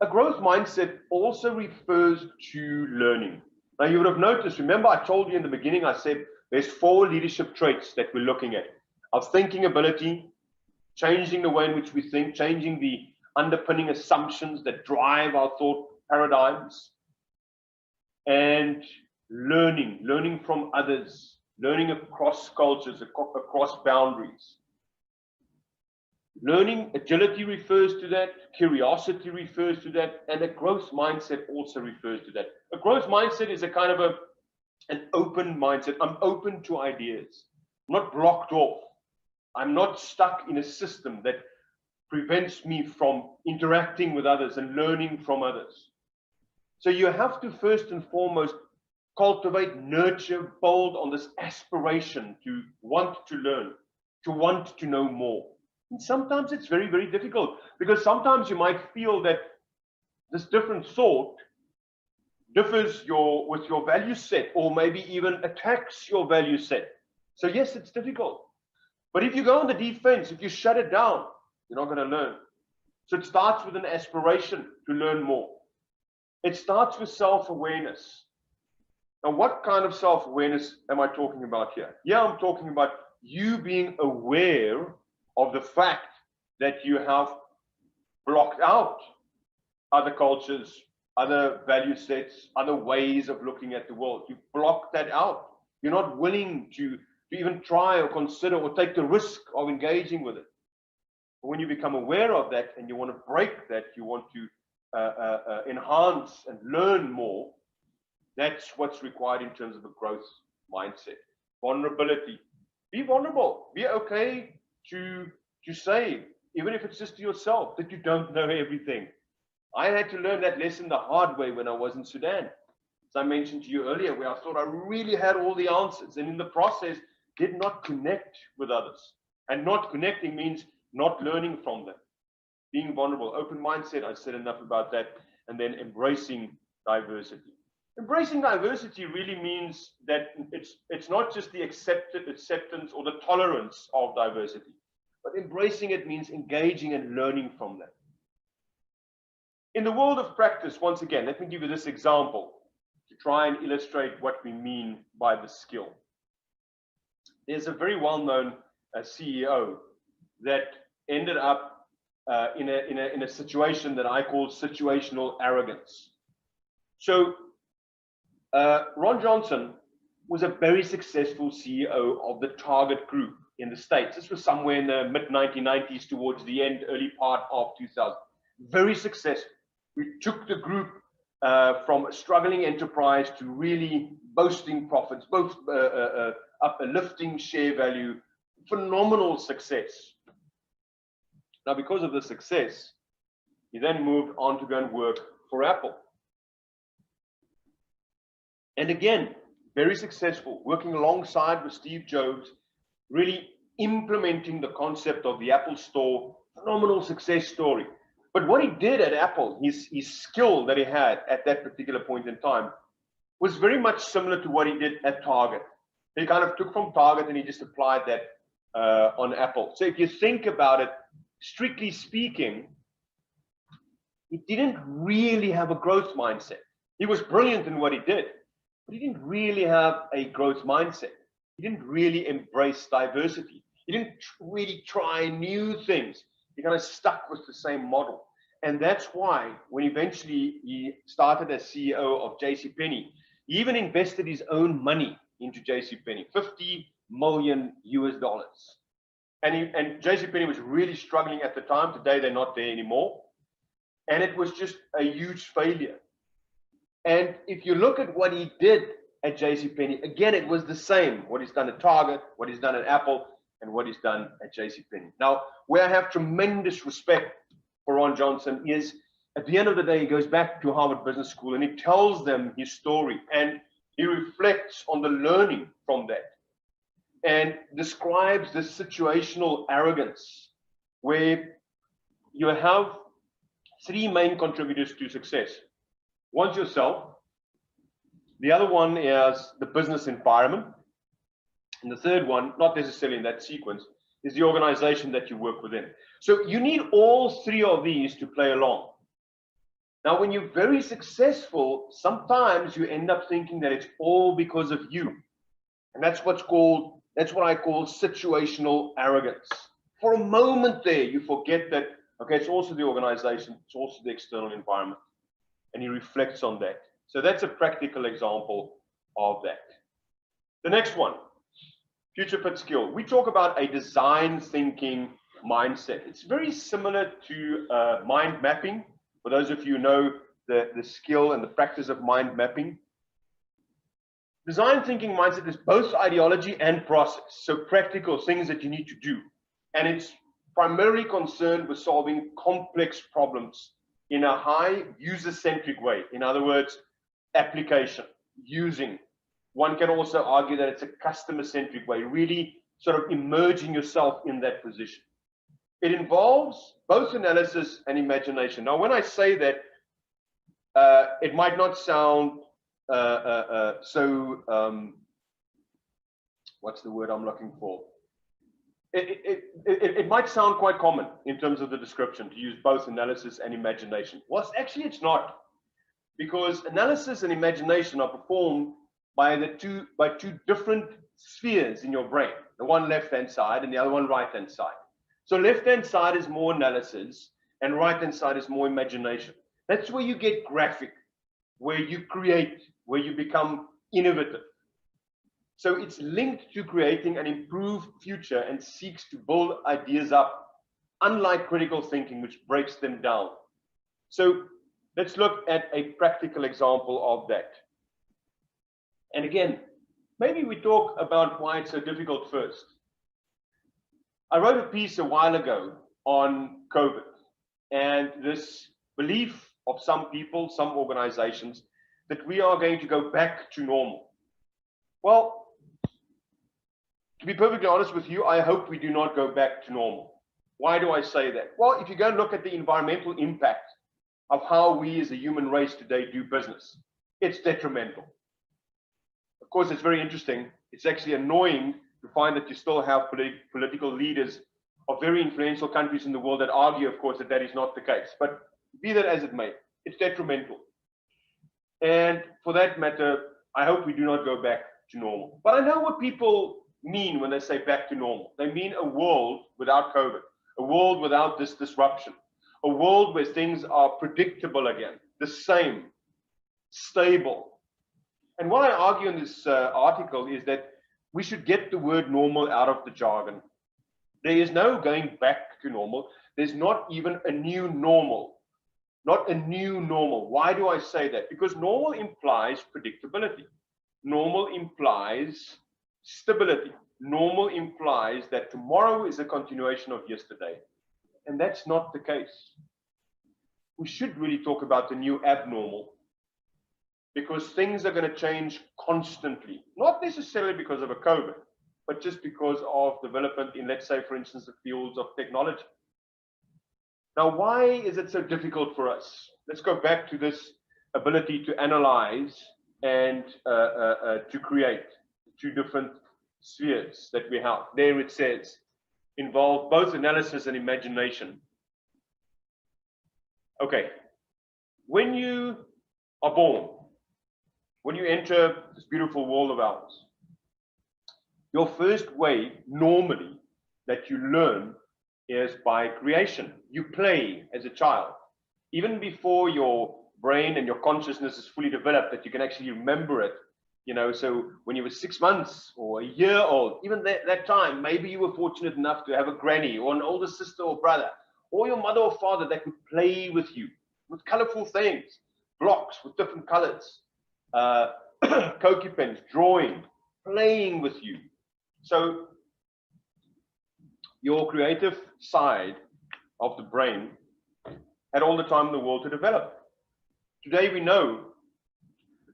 A growth mindset also refers to learning. Now, you would have noticed, remember I told you in the beginning, I said there's 4 leadership traits that we're looking at. Our thinking ability, changing the way in which we think, changing the underpinning assumptions that drive our thought paradigms, and learning from others, learning across cultures, across boundaries. Learning agility refers to that, curiosity refers to that, and a growth mindset also refers to that. A growth mindset is a kind of an open mindset. I'm open to ideas, not blocked off. I'm not stuck in a system that prevents me from interacting with others and learning from others. So you have to first and foremost cultivate, nurture, build on this aspiration to want to learn, to want to know more. And sometimes it's very, very difficult because sometimes you might feel that this different thought differs with your value set, or maybe even attacks your value set. So yes, it's difficult. But if you go on the defense, if you shut it down, you're not going to learn. So it starts with an aspiration to learn more. It starts with self-awareness. Now, what kind of self-awareness am I talking about here? Yeah, I'm talking about you being aware of the fact that you have blocked out other cultures, other value sets, other ways of looking at the world. You've blocked that out. You're not willing to even try or consider or take the risk of engaging with it. But when you become aware of that and you want to break that, you want to enhance and learn more, that's what's required in terms of a growth mindset. Vulnerability. Be vulnerable. Be okay to say, even if it's just to yourself, that you don't know everything. I had to learn that lesson the hard way when I was in Sudan. As I mentioned to you earlier, where I thought I really had all the answers, and in the process, did not connect with others. And not connecting means not learning from them. Being vulnerable, open mindset, I said enough about that, and then embracing diversity. Embracing diversity really means that it's not just the acceptance or the tolerance of diversity, but embracing it means engaging and learning from that. In the world of practice, once again, let me give you this example to try and illustrate what we mean by the skill. There's a very well-known CEO that ended up in a situation that I call situational arrogance. So Ron Johnson was a very successful CEO of the Target Group in the States. This was somewhere in the mid-1990s, towards the end, early part of 2000. Very successful. We took the group from a struggling enterprise to really boasting profits, both uplifting share value, phenomenal success. Now, because of the success, he then moved on to go and work for Apple. And again, very successful, working alongside with Steve Jobs, really implementing the concept of the Apple Store, phenomenal success story. But what he did at Apple, his skill that he had at that particular point in time, was very much similar to what he did at Target. He kind of took from Target and he just applied that on Apple. So if you think about it, strictly speaking, he didn't really have a growth mindset. He was brilliant in what he did, but he didn't really have a growth mindset. He didn't really embrace diversity. He didn't really try new things. He kind of stuck with the same model. And that's why when eventually he started as CEO of JCPenney, he even invested his own money into JCPenney, $50 million US. And JCPenney was really struggling at the time. Today, they're not there anymore. And it was just a huge failure. And if you look at what he did at JCPenney, again, it was the same. What he's done at Target, what he's done at Apple, and what he's done at JCPenney. Now, where I have tremendous respect for Ron Johnson is, at the end of the day, he goes back to Harvard Business School and he tells them his story and he reflects on the learning from that and describes this situational arrogance where you have three main contributors to success. One's yourself, the other one is the business environment, and the third one, not necessarily in that sequence, is the organization that you work within. So you need all three of these to play along. Now, when you're very successful, sometimes you end up thinking that it's all because of you. And that's what I call situational arrogance. For a moment there, you forget that, okay, it's also the organization, it's also the external environment. And he reflects on that. So that's a practical example of that. The next one, future fit skill. We talk about a design thinking mindset. It's very similar to mind mapping. For those of you who know the skill and the practice of mind mapping. Design thinking mindset is both ideology and process. So practical things that you need to do. And it's primarily concerned with solving complex problems in a high user-centric way. In other words, application, using. One can also argue that it's a customer-centric way, really sort of immersing yourself in that position. It involves both analysis and imagination. Now, when I say that, it might not sound what's the word I'm looking for? It might sound quite common in terms of the description to use both analysis and imagination. Well, actually, it's not, because analysis and imagination are performed by two different spheres in your brain. The one left-hand side and the other one right-hand side. So left-hand side is more analysis and right-hand side is more imagination. That's where you get graphic, where you create, where you become innovative. So it's linked to creating an improved future and seeks to build ideas up, unlike critical thinking, which breaks them down. So let's look at a practical example of that. And again, maybe we talk about why it's so difficult first. I wrote a piece a while ago on COVID and this belief of some people, some organizations, that we are going to go back to normal. Well, to be perfectly honest with you, I hope we do not go back to normal. Why do I say that? Well, if you go and look at the environmental impact of how we as a human race today do business, it's detrimental. Of course, it's very interesting. It's actually annoying to find that you still have political leaders of very influential countries in the world that argue, of course, that that is not the case. But be that as it may, it's detrimental. And for that matter, I hope we do not go back to normal. But I know what people mean when they say back to normal. They mean a world without COVID. a world without this disruption, a world where things are predictable again, the same, stable. And what I argue in this article is that we should get the word normal out of the jargon. There is no going back to normal. There's not even a new normal. Not a new normal. Why do I say that? Because normal implies predictability. Normal implies stability. Normal implies that tomorrow is a continuation of yesterday. And that's not the case. We should really talk about the new abnormal, because things are going to change constantly. Not necessarily because of a COVID, but just because of development in, let's say, for instance, the fields of technology. Now, why is it so difficult for us? Let's go back to this ability to analyze and to create two different spheres that we have. There it says, involve both analysis and imagination. Okay, when you are born, when you enter this beautiful world of ours, your first way, normally, that you learn is by creation. You play as a child. Even before your brain and your consciousness is fully developed, that you can actually remember it. You know, so when you were 6 months or a year old, even that time, maybe you were fortunate enough to have a granny or an older sister or brother, or your mother or father that could play with you with colorful things, blocks with different colors, Cokie pens, drawing, playing with you. So your creative side of the brain had all the time in the world to develop. Today we know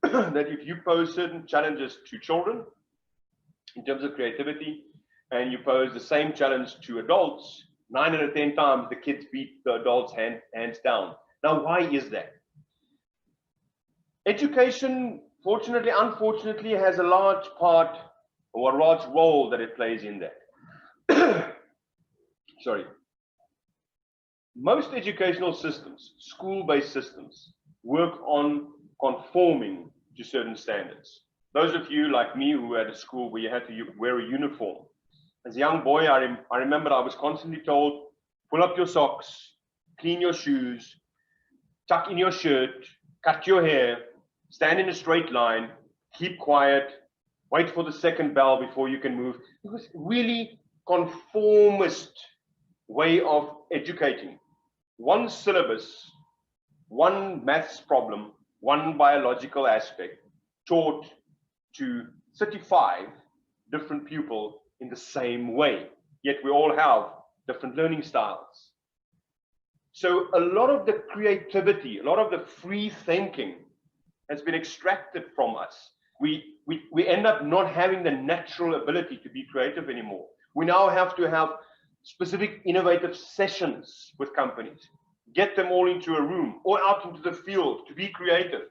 that if you pose certain challenges to children in terms of creativity, and you pose the same challenge to adults, 9 out of 10 times the kids beat the adults hands down. Now, why is that? Education, fortunately, unfortunately, has a large part or a large role that it plays in that. Sorry. Most educational systems, school-based systems, work on conforming to certain standards. Those of you like me who were at a school where you had to wear a uniform. As a young boy, I remember I was constantly told, pull up your socks, clean your shoes, tuck in your shirt, cut your hair, stand in a straight line, keep quiet, wait for the second bell before you can move. It was really conformist way of educating. One syllabus, one maths problem, one biological aspect, taught to 35 different people in the same way. Yet we all have different learning styles. So a lot of the creativity, a lot of the free thinking has been extracted from us. We end up not having the natural ability to be creative anymore. We now have to have specific innovative sessions with companies, get them all into a room or out into the field to be creative,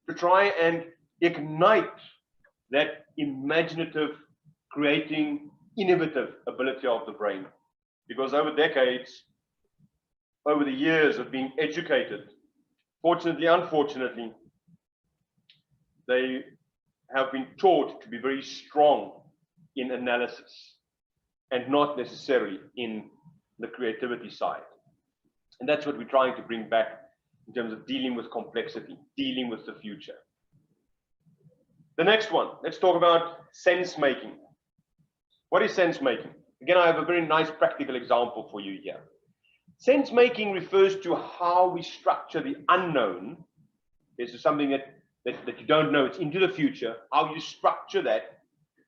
to try and ignite that imaginative, creating, innovative ability of the brain. Because over decades, over the years of being educated, fortunately, unfortunately, they have been taught to be very strong in analysis and not necessarily in the creativity side. And that's what we're trying to bring back in terms of dealing with complexity, dealing with the future. The next one, let's talk about sense making. What is sense making? Again, I have a very nice practical example for you here. Sense making refers to how we structure the unknown. This is something that you don't know, it's into the future, how you structure that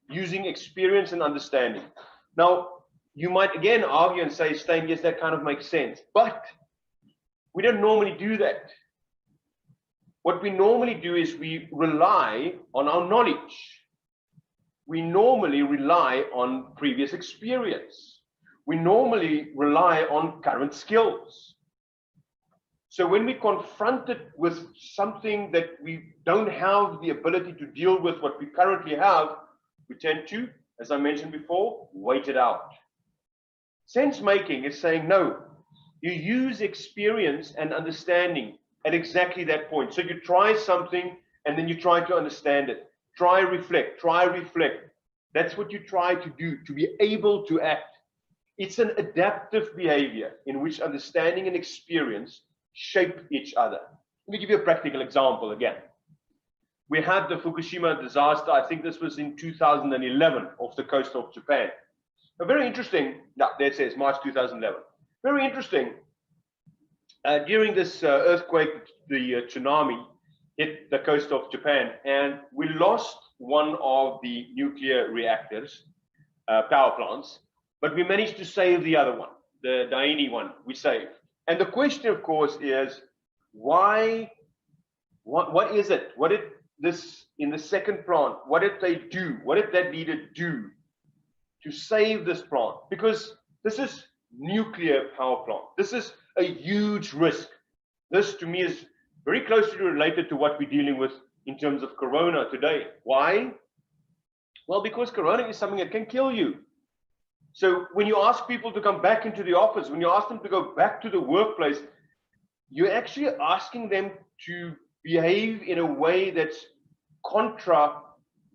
using experience and understanding. Now, you might again argue and say, Steyn, yes, that kind of makes sense, but we don't normally do that. What we normally do is we rely on our knowledge. We normally rely on previous experience. We normally rely on current skills. So when we confronted with something that we don't have the ability to deal with what we currently have, we tend to, as I mentioned before, wait it out. Sense making is saying, no, you use experience and understanding at exactly that point. So you try something and then you try to understand it. Try, reflect, try, reflect. That's what you try to do, to be able to act. It's an adaptive behavior in which understanding and experience shape each other. Let me give you a practical example again. We had the Fukushima disaster, I think this was in 2011, off the coast of Japan. Now, very interesting, yeah, there it says March 2011. Very interesting, during this earthquake, the tsunami hit the coast of Japan, and we lost one of the nuclear reactors, power plants, but we managed to save the other one, the Daini one, we saved. And the question, of course, is why, what is it? What did this, in the second plant, what did they do? What did that leader do to save this plant? Because this is nuclear power plant. This is a huge risk. This, to me, is very closely related to what we're dealing with in terms of corona today. Why? Well, because corona is something that can kill you. So when you ask people to come back into the office, when you ask them to go back to the workplace, you're actually asking them to behave in a way that's contra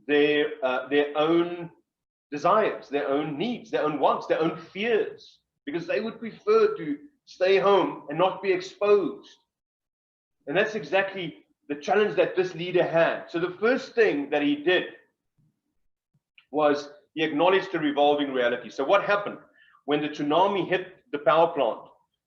their own desires, their own needs, their own wants, their own fears, because they would prefer to stay home and not be exposed. And that's exactly the challenge that this leader had. So the first thing that he did was he acknowledged the revolving reality. So what happened when the tsunami hit the power plant?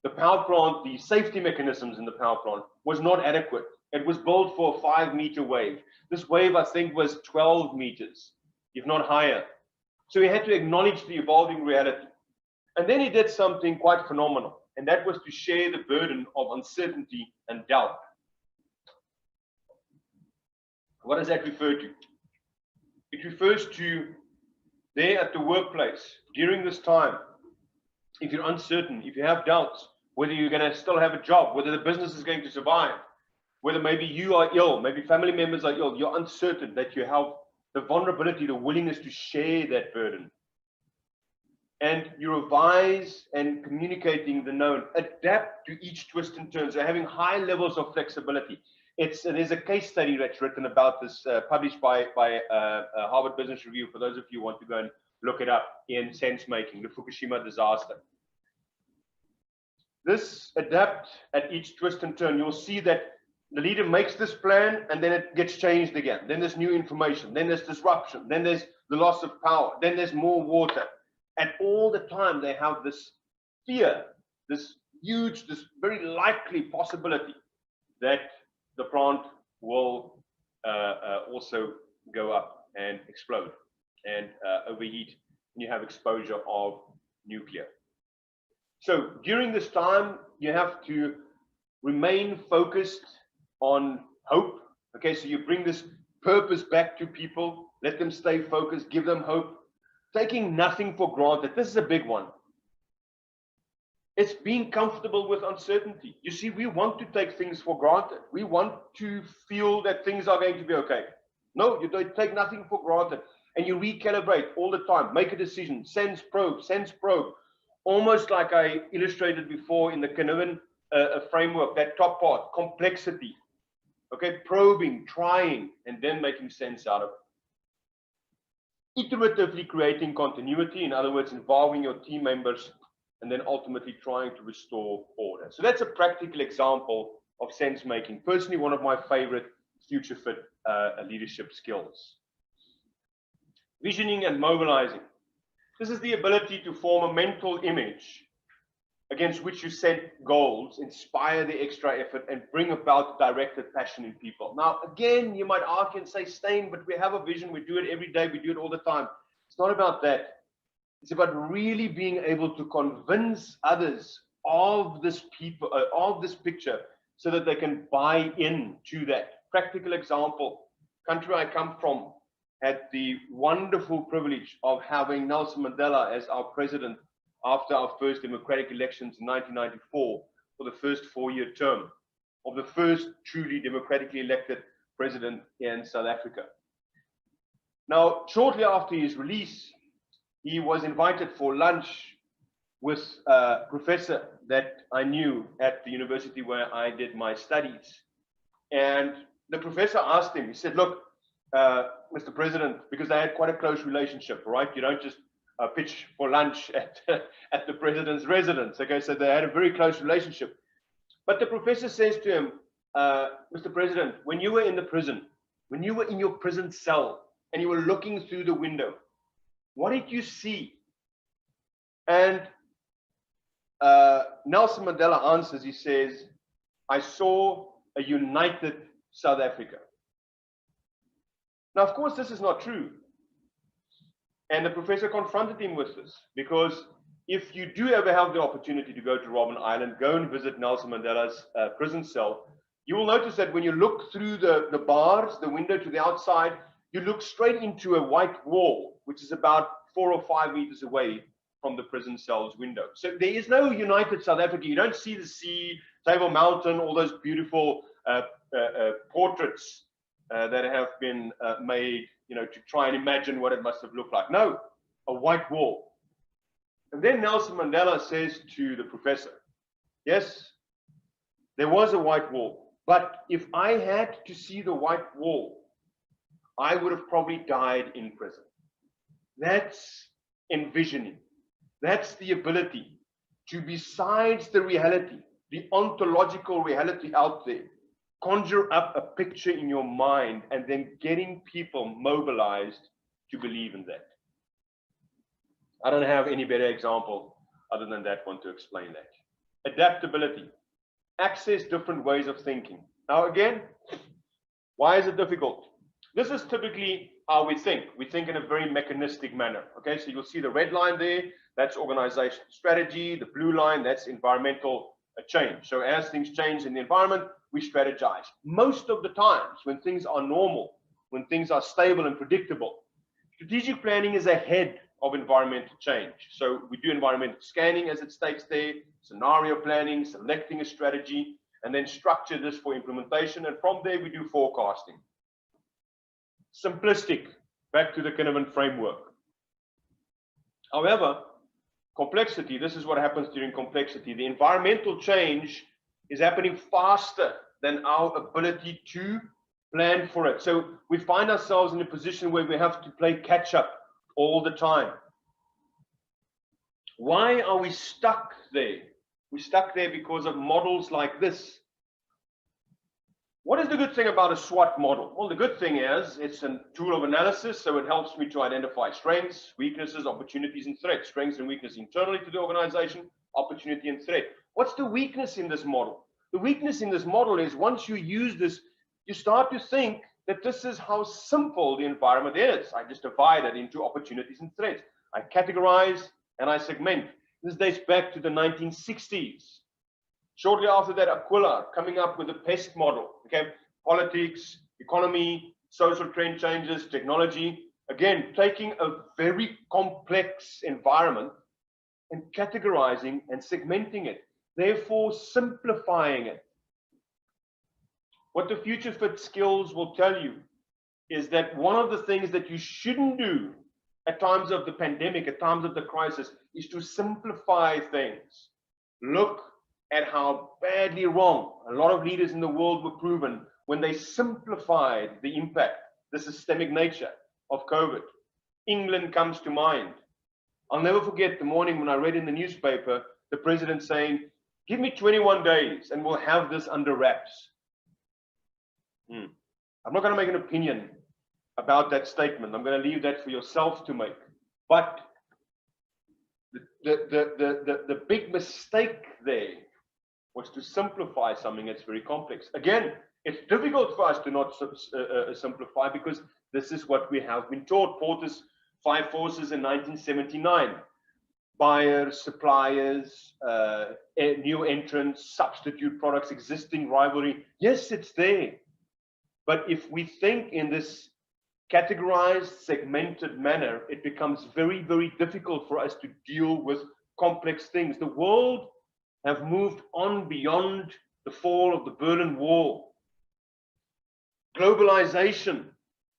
The power plant, the safety mechanisms in the power plant was not adequate. It was built for a 5-meter wave. This wave, I think, was 12 meters, if not higher. So he had to acknowledge the evolving reality. And then he did something quite phenomenal, and that was to share the burden of uncertainty and doubt. What does that refer to? It refers to there at the workplace, during this time, if you're uncertain, if you have doubts, whether you're going to still have a job, whether the business is going to survive, whether maybe you are ill, maybe family members are ill, you're uncertain, that you have the vulnerability, the willingness to share that burden. And you revise and communicating the known, adapt to each twist and turn, so having high levels of flexibility. There's a case study that's written about this, published by Harvard Business Review, for those of you who want to go and look it up, in Sense Making, the Fukushima disaster. This adapt at each twist and turn. You'll see that the leader makes this plan and then it gets changed again. Then there's new information, then there's disruption, then there's the loss of power, then there's more water. And all the time they have this fear, this huge, this very likely possibility that the plant will also go up and explode and overheat, and you have exposure of nuclear. So during this time, you have to remain focused on hope. Okay, so you bring this purpose back to people, let them stay focused, give them hope, taking nothing for granted. This is a big one. It's being comfortable with uncertainty. You see, we want to take things for granted. We want to feel that things are going to be okay. No, you don't take nothing for granted. And you recalibrate all the time. Make a decision. Sense probe. Almost like I illustrated before in the Canoan framework, that top part, complexity. Okay, probing, trying, and then making sense out of it. Iteratively creating continuity. In other words, involving your team members, and then ultimately trying to restore order. So that's a practical example of sense making. Personally, one of my favorite future fit leadership skills. Visioning and mobilizing. This is the ability to form a mental image against which you set goals, inspire the extra effort, and bring about directed passion in people. Now, again, you might argue and say, Stain, but we have a vision, we do it every day, we do it all the time. It's not about that. It's about really being able to convince others of this picture, so that they can buy in to that. Practical example, country I come from had the wonderful privilege of having Nelson Mandela as our president after our first democratic elections in 1994 for the first 4-year term of the first truly democratically elected president in South Africa. Now, shortly after his release, he was invited for lunch with a professor that I knew at the university where I did my studies. And the professor asked him, he said, look, Mr. President, because they had quite a close relationship, right? You don't just pitch for lunch at the president's residence. Okay, so they had a very close relationship. But the professor says to him, Mr. President, when you were in the prison, when you were in your prison cell and you were looking through the window, what did you see? And Nelson Mandela answers, he says, I saw a united South Africa. Now, of course, this is not true. And the professor confronted him with this, because if you do ever have the opportunity to go to Robben Island, go and visit Nelson Mandela's prison cell, you will notice that when you look through the bars, the window to the outside, you look straight into a white wall, which is about 4 or 5 meters away from the prison cell's window. So there is no united South Africa. You don't see the sea, Table Mountain, all those beautiful portraits that have been made, you know, to try and imagine what it must have looked like. No, a white wall. And then Nelson Mandela says to the professor, yes, there was a white wall, but if I had to see the white wall, I would have probably died in prison. That's envisioning. That's the ability to, besides the reality, the ontological reality out there, conjure up a picture in your mind and then getting people mobilized to believe in that. I don't have any better example other than that one to explain that. Adaptability. Access different ways of thinking. Now again, why is it difficult? This is typically how we think. We think in a very mechanistic manner. Okay, so you'll see the red line there, that's organizational strategy. The blue line, that's environmental change. So as things change in the environment, we strategize. Most of the times when things are normal, when things are stable and predictable, strategic planning is ahead of environmental change. So we do environmental scanning, as it states there, scenario planning, selecting a strategy, and then structure this for implementation. And from there, we do forecasting. Simplistic, back to the Kinnaman framework. However, complexity, this is what happens during complexity. The environmental change is happening faster than our ability to plan for it. So we find ourselves in a position where we have to play catch up all the time. Why are we stuck there? We're stuck there because of models like this. What is the good thing about a SWOT model? Well, the good thing is it's a tool of analysis, so it helps me to identify strengths, weaknesses, opportunities, and threats. Strengths and weaknesses internally to the organization, opportunity and threat. What's the weakness in this model? The weakness in this model is once you use this, you start to think that this is how simple the environment is. I just divide it into opportunities and threats. I categorize and I segment. This dates back to the 1960s. Shortly after that, Aquila coming up with the PEST model. Okay, politics, economy, social trend changes, technology. Again, taking a very complex environment and categorizing and segmenting it, therefore simplifying it. What the Future Fit skills will tell you is that one of the things that you shouldn't do at times of the pandemic, at times of the crisis, is to simplify things. Look at how badly wrong a lot of leaders in the world were proven when they simplified the impact, the systemic nature of COVID. England comes to mind. I'll never forget the morning when I read in the newspaper the president saying, give me 21 days and we'll have this under wraps. I'm not going to make an opinion about that statement. I'm going to leave that for yourself to make. But the big mistake there was to simplify something that's very complex. Again, it's difficult for us to not simplify because this is what we have been taught. Porter's 5 forces in 1979. Buyers, suppliers, new entrants, substitute products, existing rivalry. Yes, it's there. But if we think in this categorized, segmented manner, it becomes very, very difficult for us to deal with complex things. The world have moved on beyond the fall of the Berlin Wall. Globalization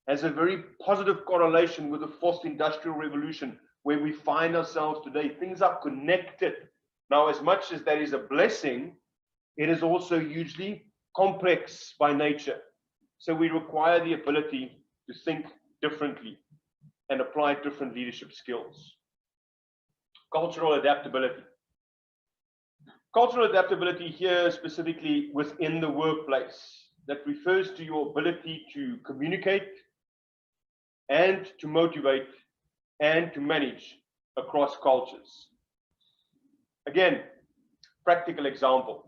has a very positive correlation with the 4th industrial revolution, where we find ourselves today. Things are connected. Now, as much as that is a blessing, it is also hugely complex by nature. So we require the ability to think differently and apply different leadership skills. Cultural adaptability. Cultural adaptability here specifically within the workplace, that refers to your ability to communicate and to motivate and to manage across cultures. Again, practical example.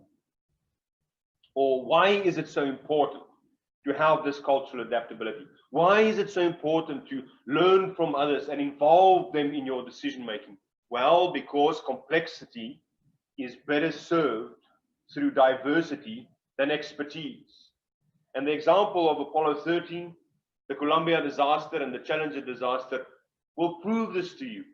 Or why is it so important to have this cultural adaptability? Why is it so important to learn from others and involve them in your decision making? Well, because complexity is better served through diversity than expertise. And the example of Apollo 13, the Columbia disaster, and the Challenger disaster will prove this to you.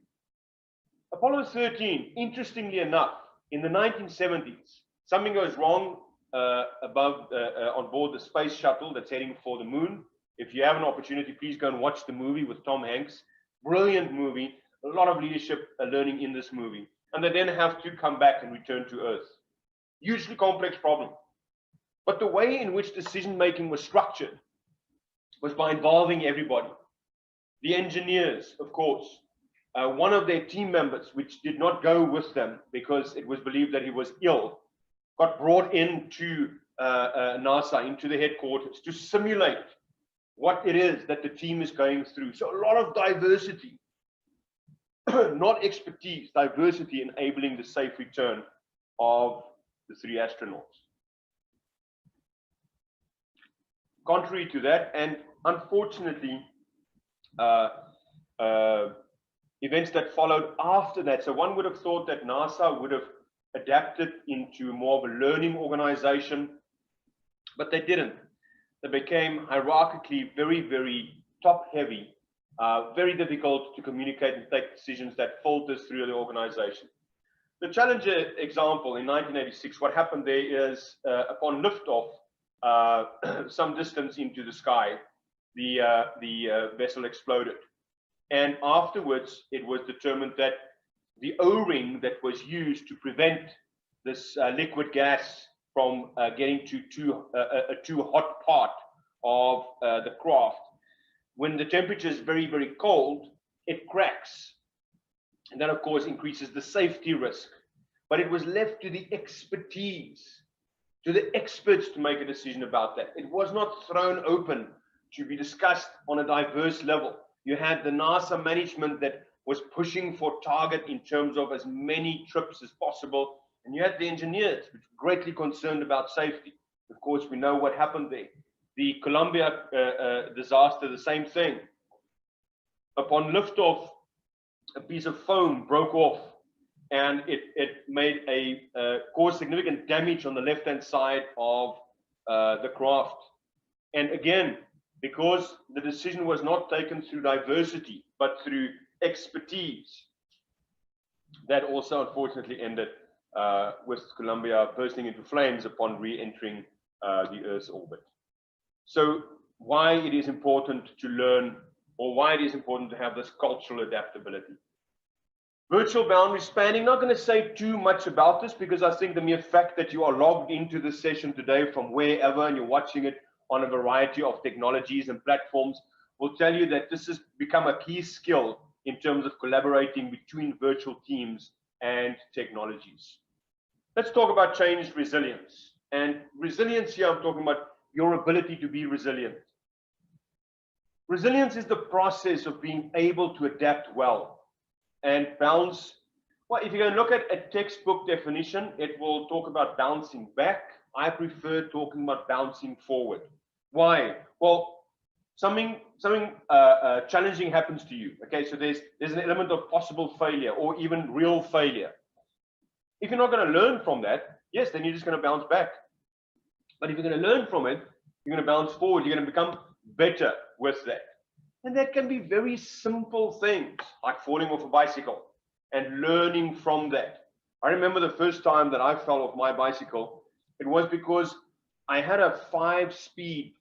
Apollo 13, interestingly enough, in the 1970s, something goes wrong on board the space shuttle that's heading for the moon. If you have an opportunity, please go and watch the movie with Tom Hanks. Brilliant movie, a lot of leadership learning in this movie. And they then have to come back and return to Earth. Hugely complex problem. But the way in which decision making was structured was by involving everybody. The engineers, of course. One of their team members, which did not go with them because it was believed that he was ill, got brought into NASA, into the headquarters, to simulate what it is that the team is going through. So a lot of diversity, not expertise, diversity, enabling the safe return of the 3 astronauts. Contrary to that, and unfortunately, events that followed after that. So one would have thought that NASA would have adapted into more of a learning organization, but they didn't. They became hierarchically very, very top-heavy, very difficult to communicate and take decisions that filters through the organization. The Challenger example in 1986, what happened there is upon liftoff, some distance into the sky, the vessel exploded. And afterwards, it was determined that the O-ring that was used to prevent this liquid gas from getting to a too hot part of the craft, when the temperature is very, very cold, it cracks. And that, of course, increases the safety risk. But it was left to the expertise, to the experts to make a decision about that. It was not thrown open to be discussed on a diverse level. You had the NASA management that was pushing for target in terms of as many trips as possible. And you had the engineers, which were greatly concerned about safety. Of course, we know what happened there. The Columbia disaster, the same thing. Upon liftoff, a piece of foam broke off, and it made caused significant damage on the left-hand side of the craft. And again, because the decision was not taken through diversity, but through expertise, that also unfortunately ended with Columbia bursting into flames upon re-entering the Earth's orbit. So why it is important to learn, or why it is important to have this cultural adaptability. Virtual boundary spanning, not going to say too much about this, because I think the mere fact that you are logged into this session today from wherever and you're watching it on a variety of technologies and platforms will tell you that this has become a key skill in terms of collaborating between virtual teams and technologies. Let's talk about change resilience. And resilience here, I'm talking about your ability to be resilient. Resilience is the process of being able to adapt well and bounce. Well, if you're going to look at a textbook definition, it will talk about bouncing back. I prefer talking about bouncing forward. Why? Well, something challenging happens to you. Okay, so there's an element of possible failure or even real failure. If you're not going to learn from that, yes, then you're just going to bounce back. But if you're going to learn from it, you're going to bounce forward. You're going to become better with that. And that can be very simple things, like falling off a bicycle and learning from that. I remember the first time that I fell off my bicycle, it was because I had a 5-speed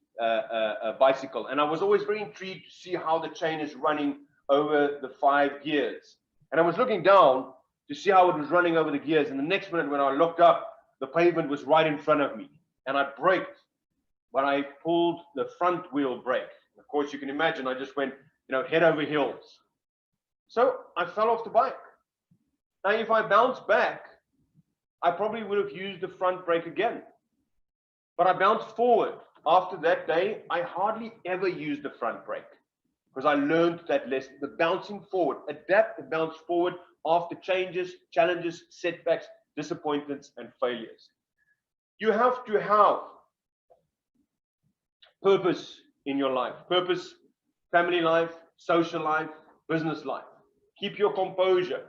bicycle, and I was always very intrigued to see how the chain is running over the 5 gears. And I was looking down to see how it was running over the gears, and the next minute when I looked up, the pavement was right in front of me, and I braked, but I pulled the front wheel brake. Of course, you can imagine I just went, head over heels. So I fell off the bike. Now, if I bounce back, I probably would have used the front brake again. But I bounced forward. After that day, I hardly ever used the front brake because I learned that lesson, the bouncing forward, adapt and bounce forward after changes, challenges, setbacks, disappointments, and failures. You have to have purpose in your life. Purpose, family life, social life, business life. Keep your composure.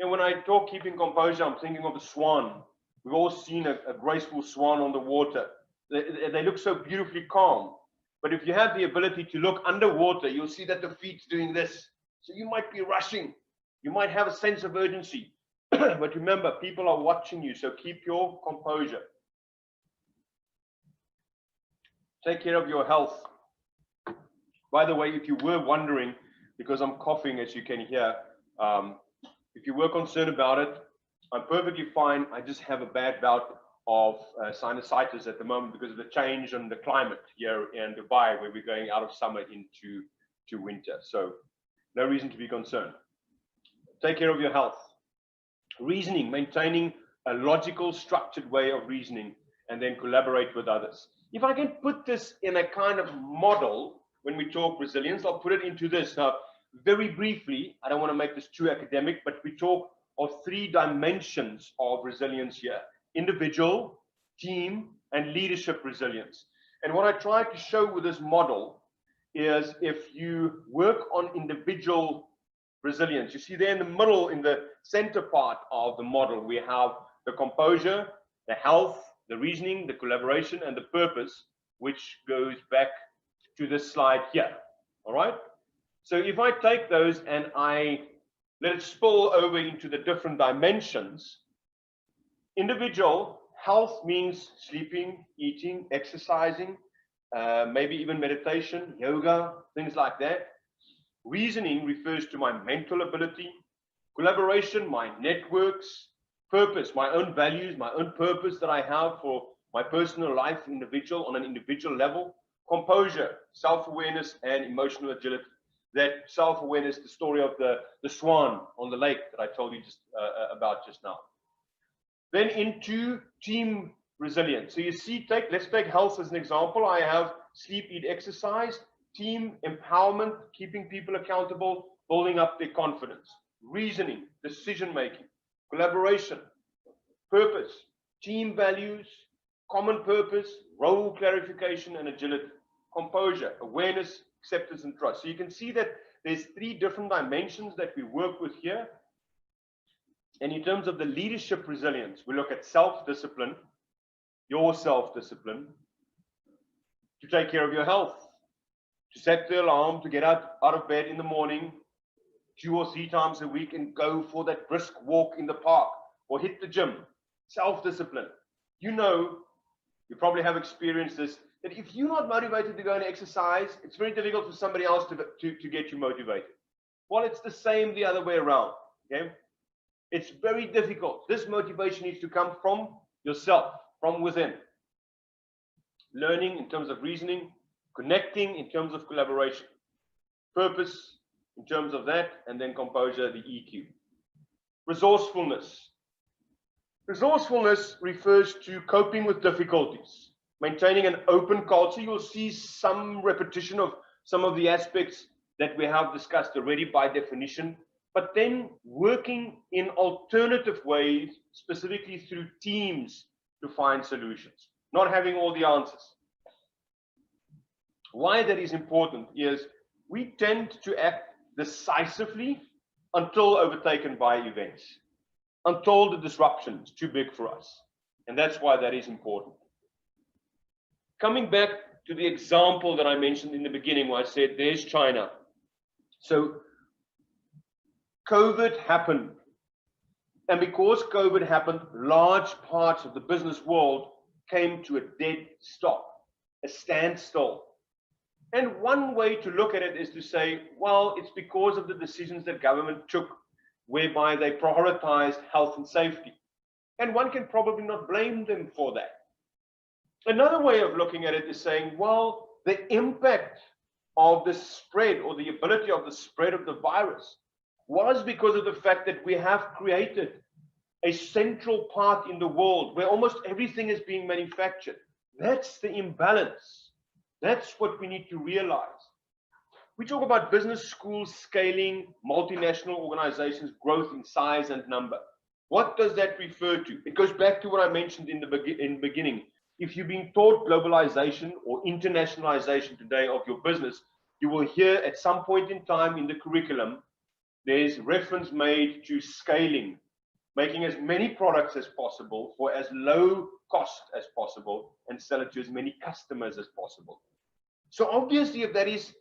And when I talk keeping composure, I'm thinking of the swan. We've all seen a graceful swan on the water. They look so beautifully calm. But if you have the ability to look underwater, you'll see that the feet's doing this. So you might be rushing. You might have a sense of urgency. But remember, people are watching you, so keep your composure. Take care of your health. By the way, if you were wondering, because I'm coughing, as you can hear, if you were concerned about it, I'm perfectly fine. I just have a bad bout of sinusitis at the moment because of the change in the climate here in Dubai, where we're going out of summer into winter. So no reason to be concerned. Take care of your health. Reasoning, maintaining a logical, structured way of reasoning, and then collaborate with others. If I can put this in a kind of model, when we talk resilience, I'll put it into this. Now, very briefly, I don't want to make this too academic, but we talk of 3 dimensions of resilience here: individual, team, and leadership resilience. And what I try to show with this model is if you work on individual resilience, you see there in the middle, in the center part of the model, we have the composure, the health, the reasoning, the collaboration, and the purpose, which goes back to this slide here. All right? So if I take those and I let it spill over into the different dimensions, individual health means sleeping, eating, exercising, maybe even meditation, yoga, things like that. Reasoning refers to my mental ability. Collaboration, my networks. Purpose, my own values, my own purpose that I have for my personal life, individual, on an individual level. Composure, self-awareness, and emotional agility. That self-awareness, the story of the swan on the lake that I told you about just now. Then into team resilience. So you see, let's take health as an example. I have sleep, eat, exercise, team empowerment, keeping people accountable, building up their confidence. Reasoning, decision-making, collaboration, purpose, team values, common purpose, role clarification, and agility. Composure, awareness, acceptance, and trust. So you can see that there's 3 different dimensions that we work with here. And in terms of the leadership resilience, we look at self-discipline, your self-discipline, to take care of your health, to set the alarm, to get out of bed in the morning 2 or 3 times a week and go for that brisk walk in the park or hit the gym. Self-discipline. You know, you probably have experienced this, that if you're not motivated to go and exercise, it's very difficult for somebody else to get you motivated. Well, it's the same the other way around. Okay? It's very difficult. This motivation needs to come from yourself, from within. Learning in terms of reasoning, connecting in terms of collaboration, purpose in terms of that, and then composure, the EQ. Resourcefulness. Resourcefulness refers to coping with difficulties, maintaining an open culture. You'll see some repetition of some of the aspects that we have discussed already by definition, but then working in alternative ways, specifically through teams, to find solutions, not having all the answers. Why that is important is we tend to act decisively until overtaken by events, until the disruption is too big for us. And that's why that is important. Coming back to the example that I mentioned in the beginning, where I said there's China. So COVID happened. And because COVID happened, large parts of the business world came to a dead stop, a standstill. And one way to look at it is to say, well, it's because of the decisions that government took, whereby they prioritized health and safety. And one can probably not blame them for that. Another way of looking at it is saying, well, the impact of the spread, or the ability of the spread of the virus, was because of the fact that we have created a central part in the world where almost everything is being manufactured. That's the imbalance. That's what we need to realize. We talk about business schools scaling, multinational organizations, growth in size and number. What does that refer to? It goes back to what I mentioned in the beginning. If you're being taught globalization or internationalization today of your business, you will hear at some point in time in the curriculum, there's reference made to scaling, making as many products as possible for as low cost as possible and sell it to as many customers as possible. So obviously, if that is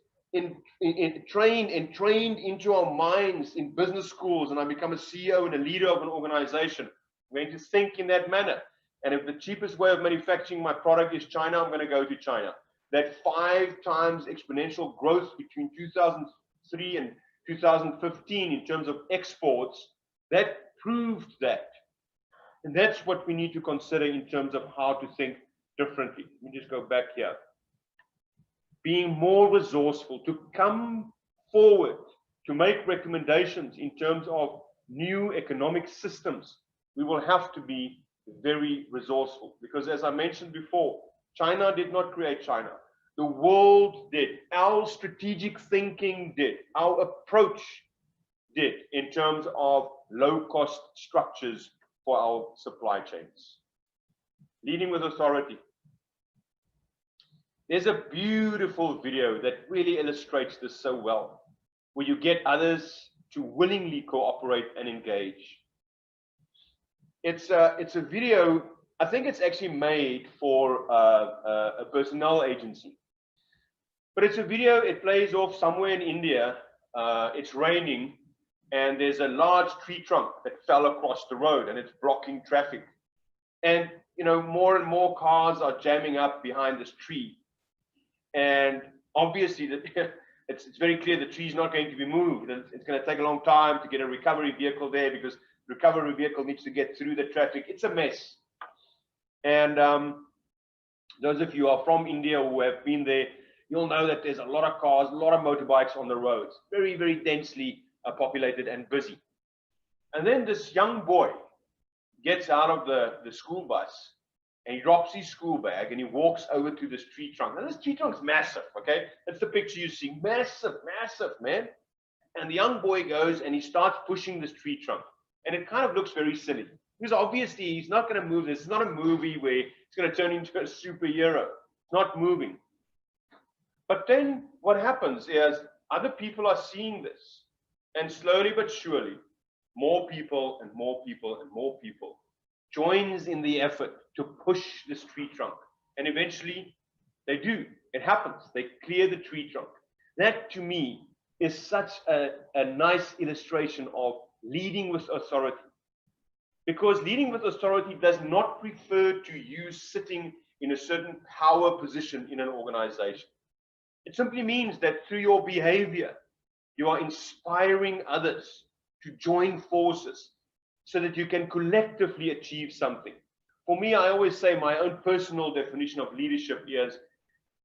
trained into our minds in business schools, and I become a CEO and a leader of an organization, I'm going to think in that manner. And if the cheapest way of manufacturing my product is China, I'm going to go to China. That 5 times exponential growth between 2003 and 2015 in terms of exports, that proved that. And that's what we need to consider in terms of how to think differently. Let me just go back here. Being more resourceful, to come forward, to make recommendations in terms of new economic systems. We will have to be very resourceful because, as I mentioned before, China did not create China. The world did. Our strategic thinking did. Our approach did in terms of low-cost structures for our supply chains. Leading with authority. There's a beautiful video that really illustrates this so well, where you get others to willingly cooperate and engage. It's a video, I think it's actually made for a personnel agency. But it's a video, it plays off somewhere in India, it's raining, and there's a large tree trunk that fell across the road and it's blocking traffic. And, you know, more and more cars are jamming up behind this tree. And obviously, it's very clear the tree is not going to be moved. And it's going to take a long time to get a recovery vehicle there because the recovery vehicle needs to get through the traffic. It's a mess. And those of you who are from India who have been there, you'll know that there's a lot of cars, a lot of motorbikes on the roads. Very, very densely populated and busy. And then this young boy gets out of the school bus and he drops his school bag and he walks over to this tree trunk. And this tree trunk's massive, okay? That's the picture you see. Massive, massive, man. And the young boy goes and he starts pushing this tree trunk. And it kind of looks very silly. Because obviously he's not going to move this. It's not a movie where it's going to turn into a superhero. It's not moving. But then what happens is other people are seeing this. And slowly but surely, more people and more people and more people joins in the effort to push this tree trunk. And eventually they do. It happens. They clear the tree trunk. That to me is such a nice illustration of leading with authority. Because leading with authority does not refer to you sitting in a certain power position in an organization. It simply means that through your behavior, you are inspiring others to join forces so that you can collectively achieve something. For me, I always say my own personal definition of leadership is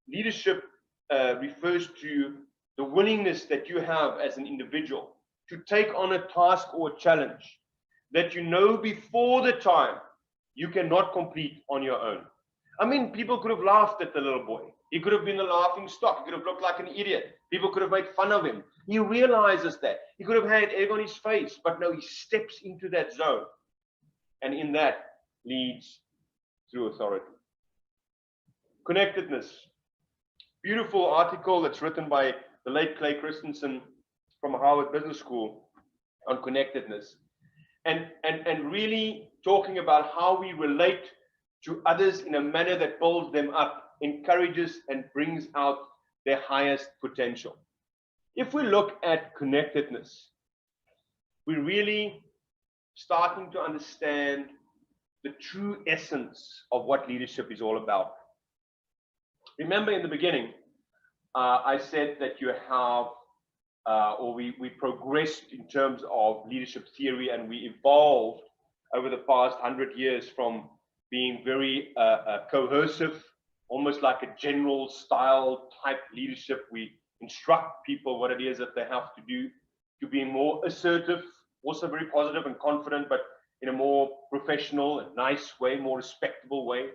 leadership refers to the willingness that you have as an individual to take on a task or a challenge that you know before the time you cannot complete on your own. I mean, people could have laughed at the little boy. He could have been the laughing stock. He could have looked like an idiot. People could have made fun of him. He realizes that. He could have had egg on his face, but no, he steps into that zone. And in that leads through authority. Connectedness. Beautiful article that's written by the late Clay Christensen from Harvard Business School on connectedness. And really talking about how we relate to others in a manner that builds them up, encourages and brings out their highest potential. If we look at connectedness, we're really starting to understand the true essence of what leadership is all about. Remember in the beginning, I said that you have, we progressed in terms of leadership theory, and we evolved over the past 100 years from being very coercive, almost like a general style type leadership. We instruct people what it is that they have to do, to being more assertive, also very positive and confident, but in a more professional and nice way, more respectable way,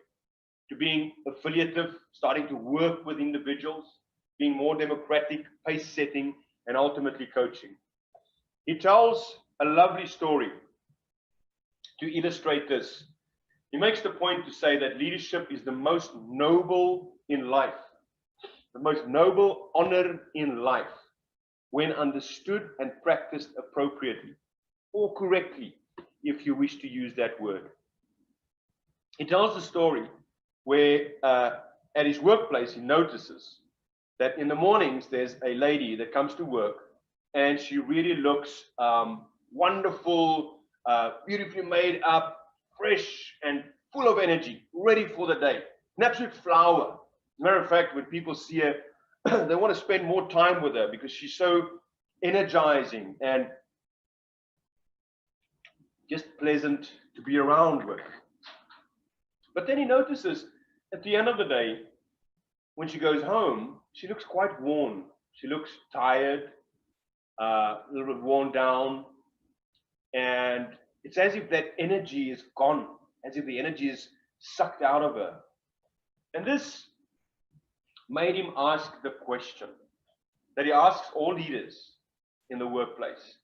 to being affiliative, starting to work with individuals, being more democratic, pace setting, and ultimately coaching. He tells a lovely story to illustrate this. He makes the point to say that leadership is the most noble in life, the most noble honor in life, when understood and practiced appropriately or correctly, if you wish to use that word. He tells the story where at his workplace he notices that in the mornings there's a lady that comes to work and she really looks wonderful, beautifully made up, fresh and full of energy, ready for the day. An absolute flower. As a matter of fact, when people see her, they want to spend more time with her because she's so energizing and just pleasant to be around with. But then he notices at the end of the day, when she goes home, she looks quite worn. She looks tired, a little bit worn down, and it's as if that energy is gone, as if the energy is sucked out of her. And this made him ask the question that he asks all leaders in the workplace,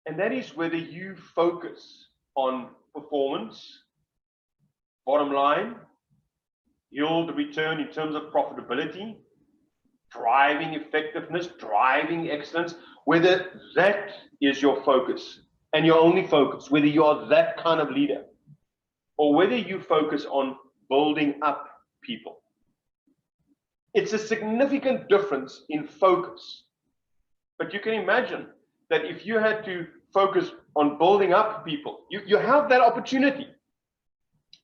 and that is whether you focus on performance, bottom line, yield return in terms of profitability, driving effectiveness, driving excellence, whether that is your focus and your only focus, whether you are that kind of leader, or whether you focus on building up people. It's a significant difference in focus. But you can imagine that if you had to focus on building up people, you have that opportunity.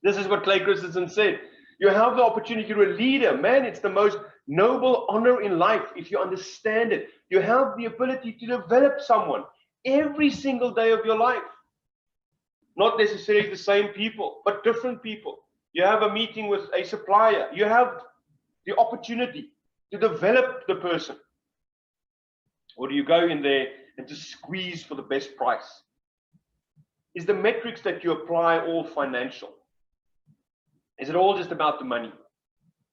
This is what Clay Christensen said. You have the opportunity to be a leader. Man, it's the most noble honor in life if you understand it. You have the ability to develop someone every single day of your life. Not necessarily the same people, but different people. You have a meeting with a supplier. You have the opportunity to develop the person. Or do you go in there and just squeeze for the best price? Is the metrics that you apply all financial? Is it all just about the money?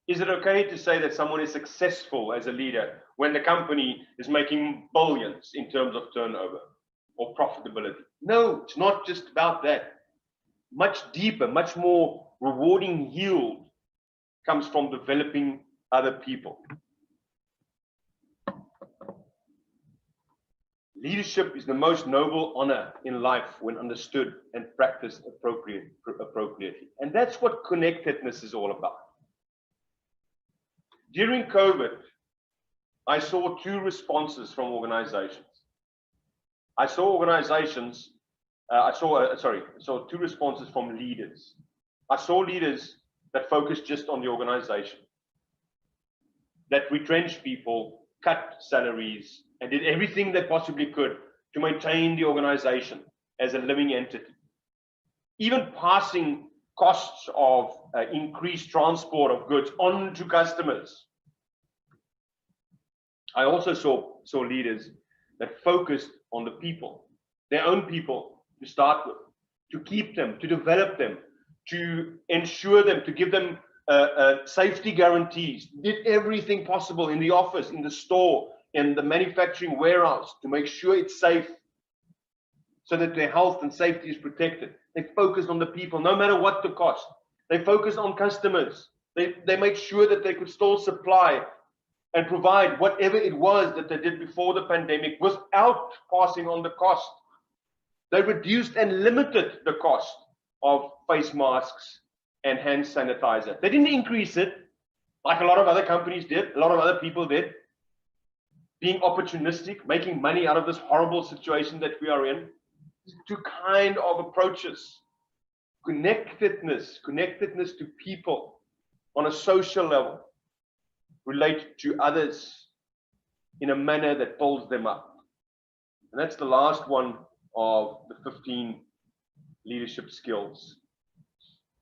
Is it okay to say that someone is successful as a leader when the company is making billions in terms of turnover or profitability? No, it's not just about that. Much deeper, much more rewarding yield comes from developing other people. Leadership is the most noble honor in life when understood and practiced appropriately. And that's what connectedness is all about. During COVID, I saw two responses from organizations. I saw two responses from leaders. I saw leaders that focused just on the organization, that retrenched people, cut salaries, and did everything they possibly could to maintain the organization as a living entity. Even passing costs of increased transport of goods on to customers. I also saw leaders that focused on the people, their own people to start with, to keep them, to develop them, to ensure them, to give them safety guarantees, did everything possible in the office, in the store, in the manufacturing warehouse to make sure it's safe so that their health and safety is protected. They focused on the people, no matter what the cost. They focused on customers. They made sure that they could still supply and provide whatever it was that they did before the pandemic without passing on the cost. They reduced and limited the cost of face masks and hand sanitizer. They didn't increase it like a lot of other companies did, a lot of other people did. Being opportunistic, making money out of this horrible situation that we are in. Two kind of approaches. Connectedness to people on a social level. Relate to others in a manner that pulls them up. And that's the last one of the 15 leadership skills.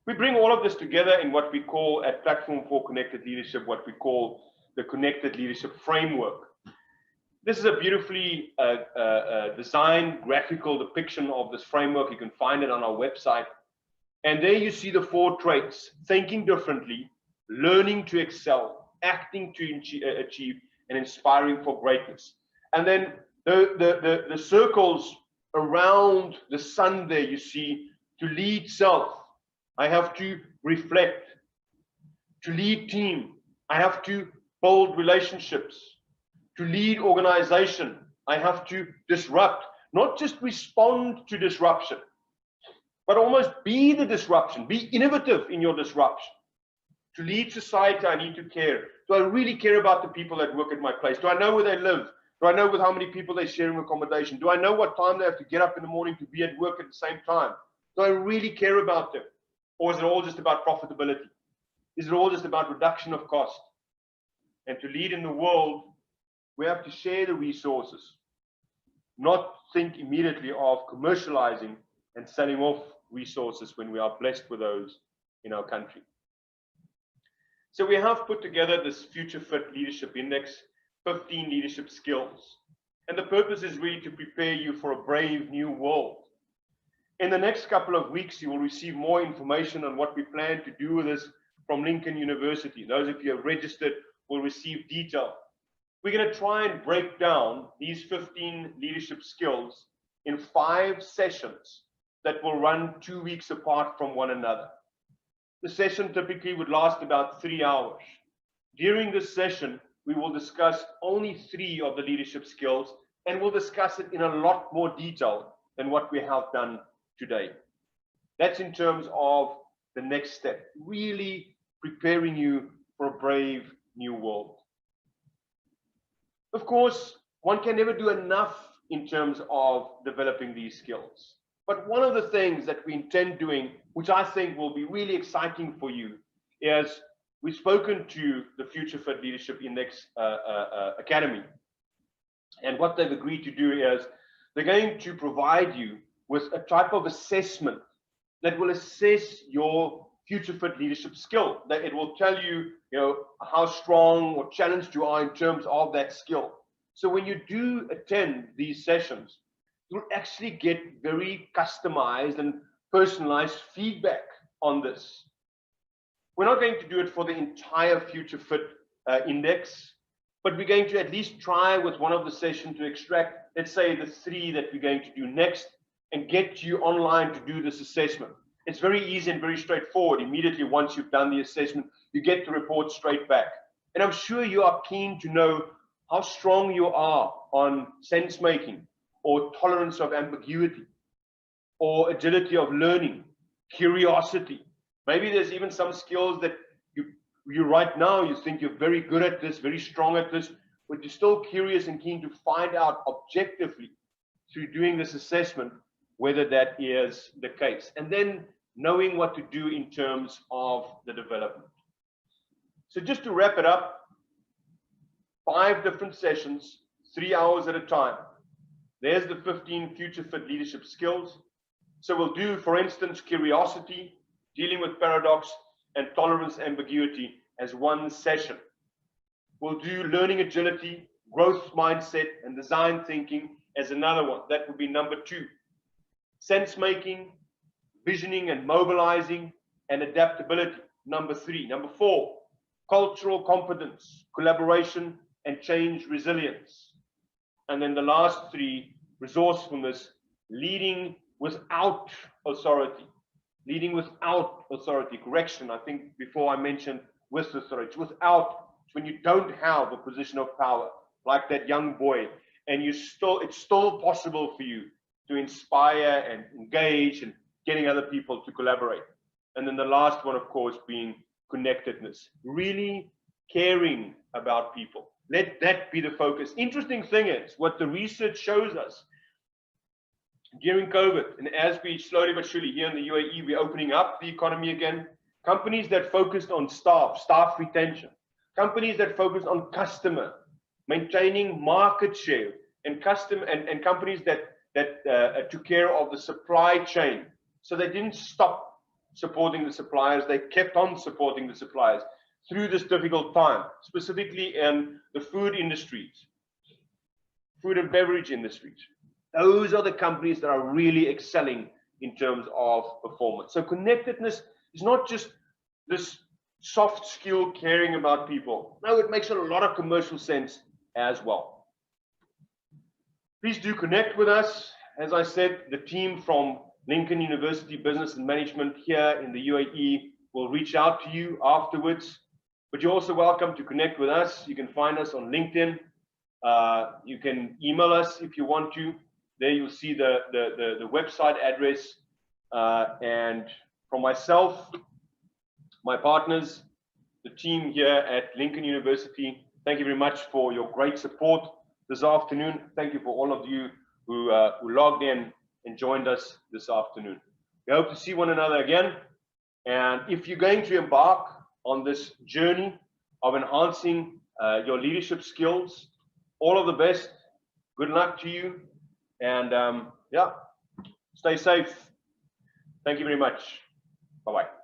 We bring all of this together in what we call at Platform for Connected Leadership, what we call the Connected Leadership Framework. This is a beautifully designed graphical depiction of this framework. You can find it on our website. And there you see the 4 traits: thinking differently, learning to excel, acting to achieve, and inspiring for greatness. And then the circles around the sun there, you see, to lead self, I have to reflect. To lead team, I have to build relationships. To lead organization, I have to disrupt, not just respond to disruption, but almost be the disruption, be innovative in your disruption. To lead society, I need to care. Do I really care about the people that work at my place? Do I know where they live? Do I know with how many people they're sharing accommodation? Do I know what time they have to get up in the morning to be at work at the same time? Do I really care about them? Or is it all just about profitability? Is it all just about reduction of cost? And to lead in the world, we have to share the resources, not think immediately of commercializing and selling off resources when we are blessed with those in our country. So we have put together this Future Fit Leadership Index, 15 leadership skills. And the purpose is really to prepare you for a brave new world. In the next couple of weeks, you will receive more information on what we plan to do with this from Lincoln University. Those of you who have registered will receive detail. We're going to try and break down these 15 leadership skills in 5 sessions that will run 2 weeks apart from one another. The session typically would last about 3 hours. During this session, we will discuss only 3 of the leadership skills, and we'll discuss it in a lot more detail than what we have done today. That's in terms of the next step, really preparing you for a brave new world. Of course, one can never do enough in terms of developing these skills. But one of the things that we intend doing, which I think will be really exciting for you, is we've spoken to the Future Fit Leadership Index Academy. And what they've agreed to do is they're going to provide you with a type of assessment that will assess your future fit leadership skill. That it will tell you, how strong or challenged you are in terms of that skill. So when you do attend these sessions, you'll actually get very customized and personalized feedback on this. We're not going to do it for the entire Future Fit Index, but we're going to at least try with one of the sessions to extract, let's say, the 3 that we're going to do next and get you online to do this assessment. It's very easy and very straightforward. Immediately once you've done the assessment, you get the report straight back. And I'm sure you are keen to know how strong you are on sense making, or tolerance of ambiguity, or agility of learning, curiosity. Maybe there's even some skills that you right now, you think you're very good at this, very strong at this, but you're still curious and keen to find out objectively through doing this assessment whether that is the case. And then knowing what to do in terms of the development. So just to wrap it up, 5 different sessions, 3 hours at a time. There's the 15 future fit leadership skills. So we'll do, for instance, curiosity, dealing with paradox, and tolerance ambiguity as one session. We'll do learning agility, growth mindset, and design thinking as another one. That would be number 2. Sense making, visioning and mobilizing, and adaptability, number 3. Number 4, cultural competence, collaboration, and change resilience. And then the last 3, resourcefulness, leading without authority. Leading without authority. Correction, I think before I mentioned with authority. Without, when you don't have a position of power, like that young boy, and it's still possible for you to inspire and engage and getting other people to collaborate. And then the last one, of course, being connectedness. Really caring about people. Let that be the focus. Interesting thing is, what the research shows us, during COVID, and as we slowly but surely here in the UAE, we're opening up the economy again, companies that focused on staff retention, companies that focused on customer, maintaining market share, and companies that took care of the supply chain. So they didn't stop supporting the suppliers, they kept on supporting the suppliers through this difficult time, specifically in the food industries. food and beverage industries. Those are the companies that are really excelling in terms of performance. So connectedness is not just this soft skill caring about people. No, it makes a lot of commercial sense as well. Please do connect with us. As I said, the team from Lincoln University Business and Management here in the UAE will reach out to you afterwards. But you're also welcome to connect with us. You can find us on LinkedIn. You can email us if you want to. There you'll see the website address. And from myself, my partners, the team here at Lincoln University, thank you very much for your great support this afternoon. Thank you for all of you who logged in and joined us this afternoon. We hope to see one another again. And if you're going to embark on this journey of enhancing your leadership skills, all of the best. Good luck to you. And yeah, stay safe. Thank you very much. Bye-bye.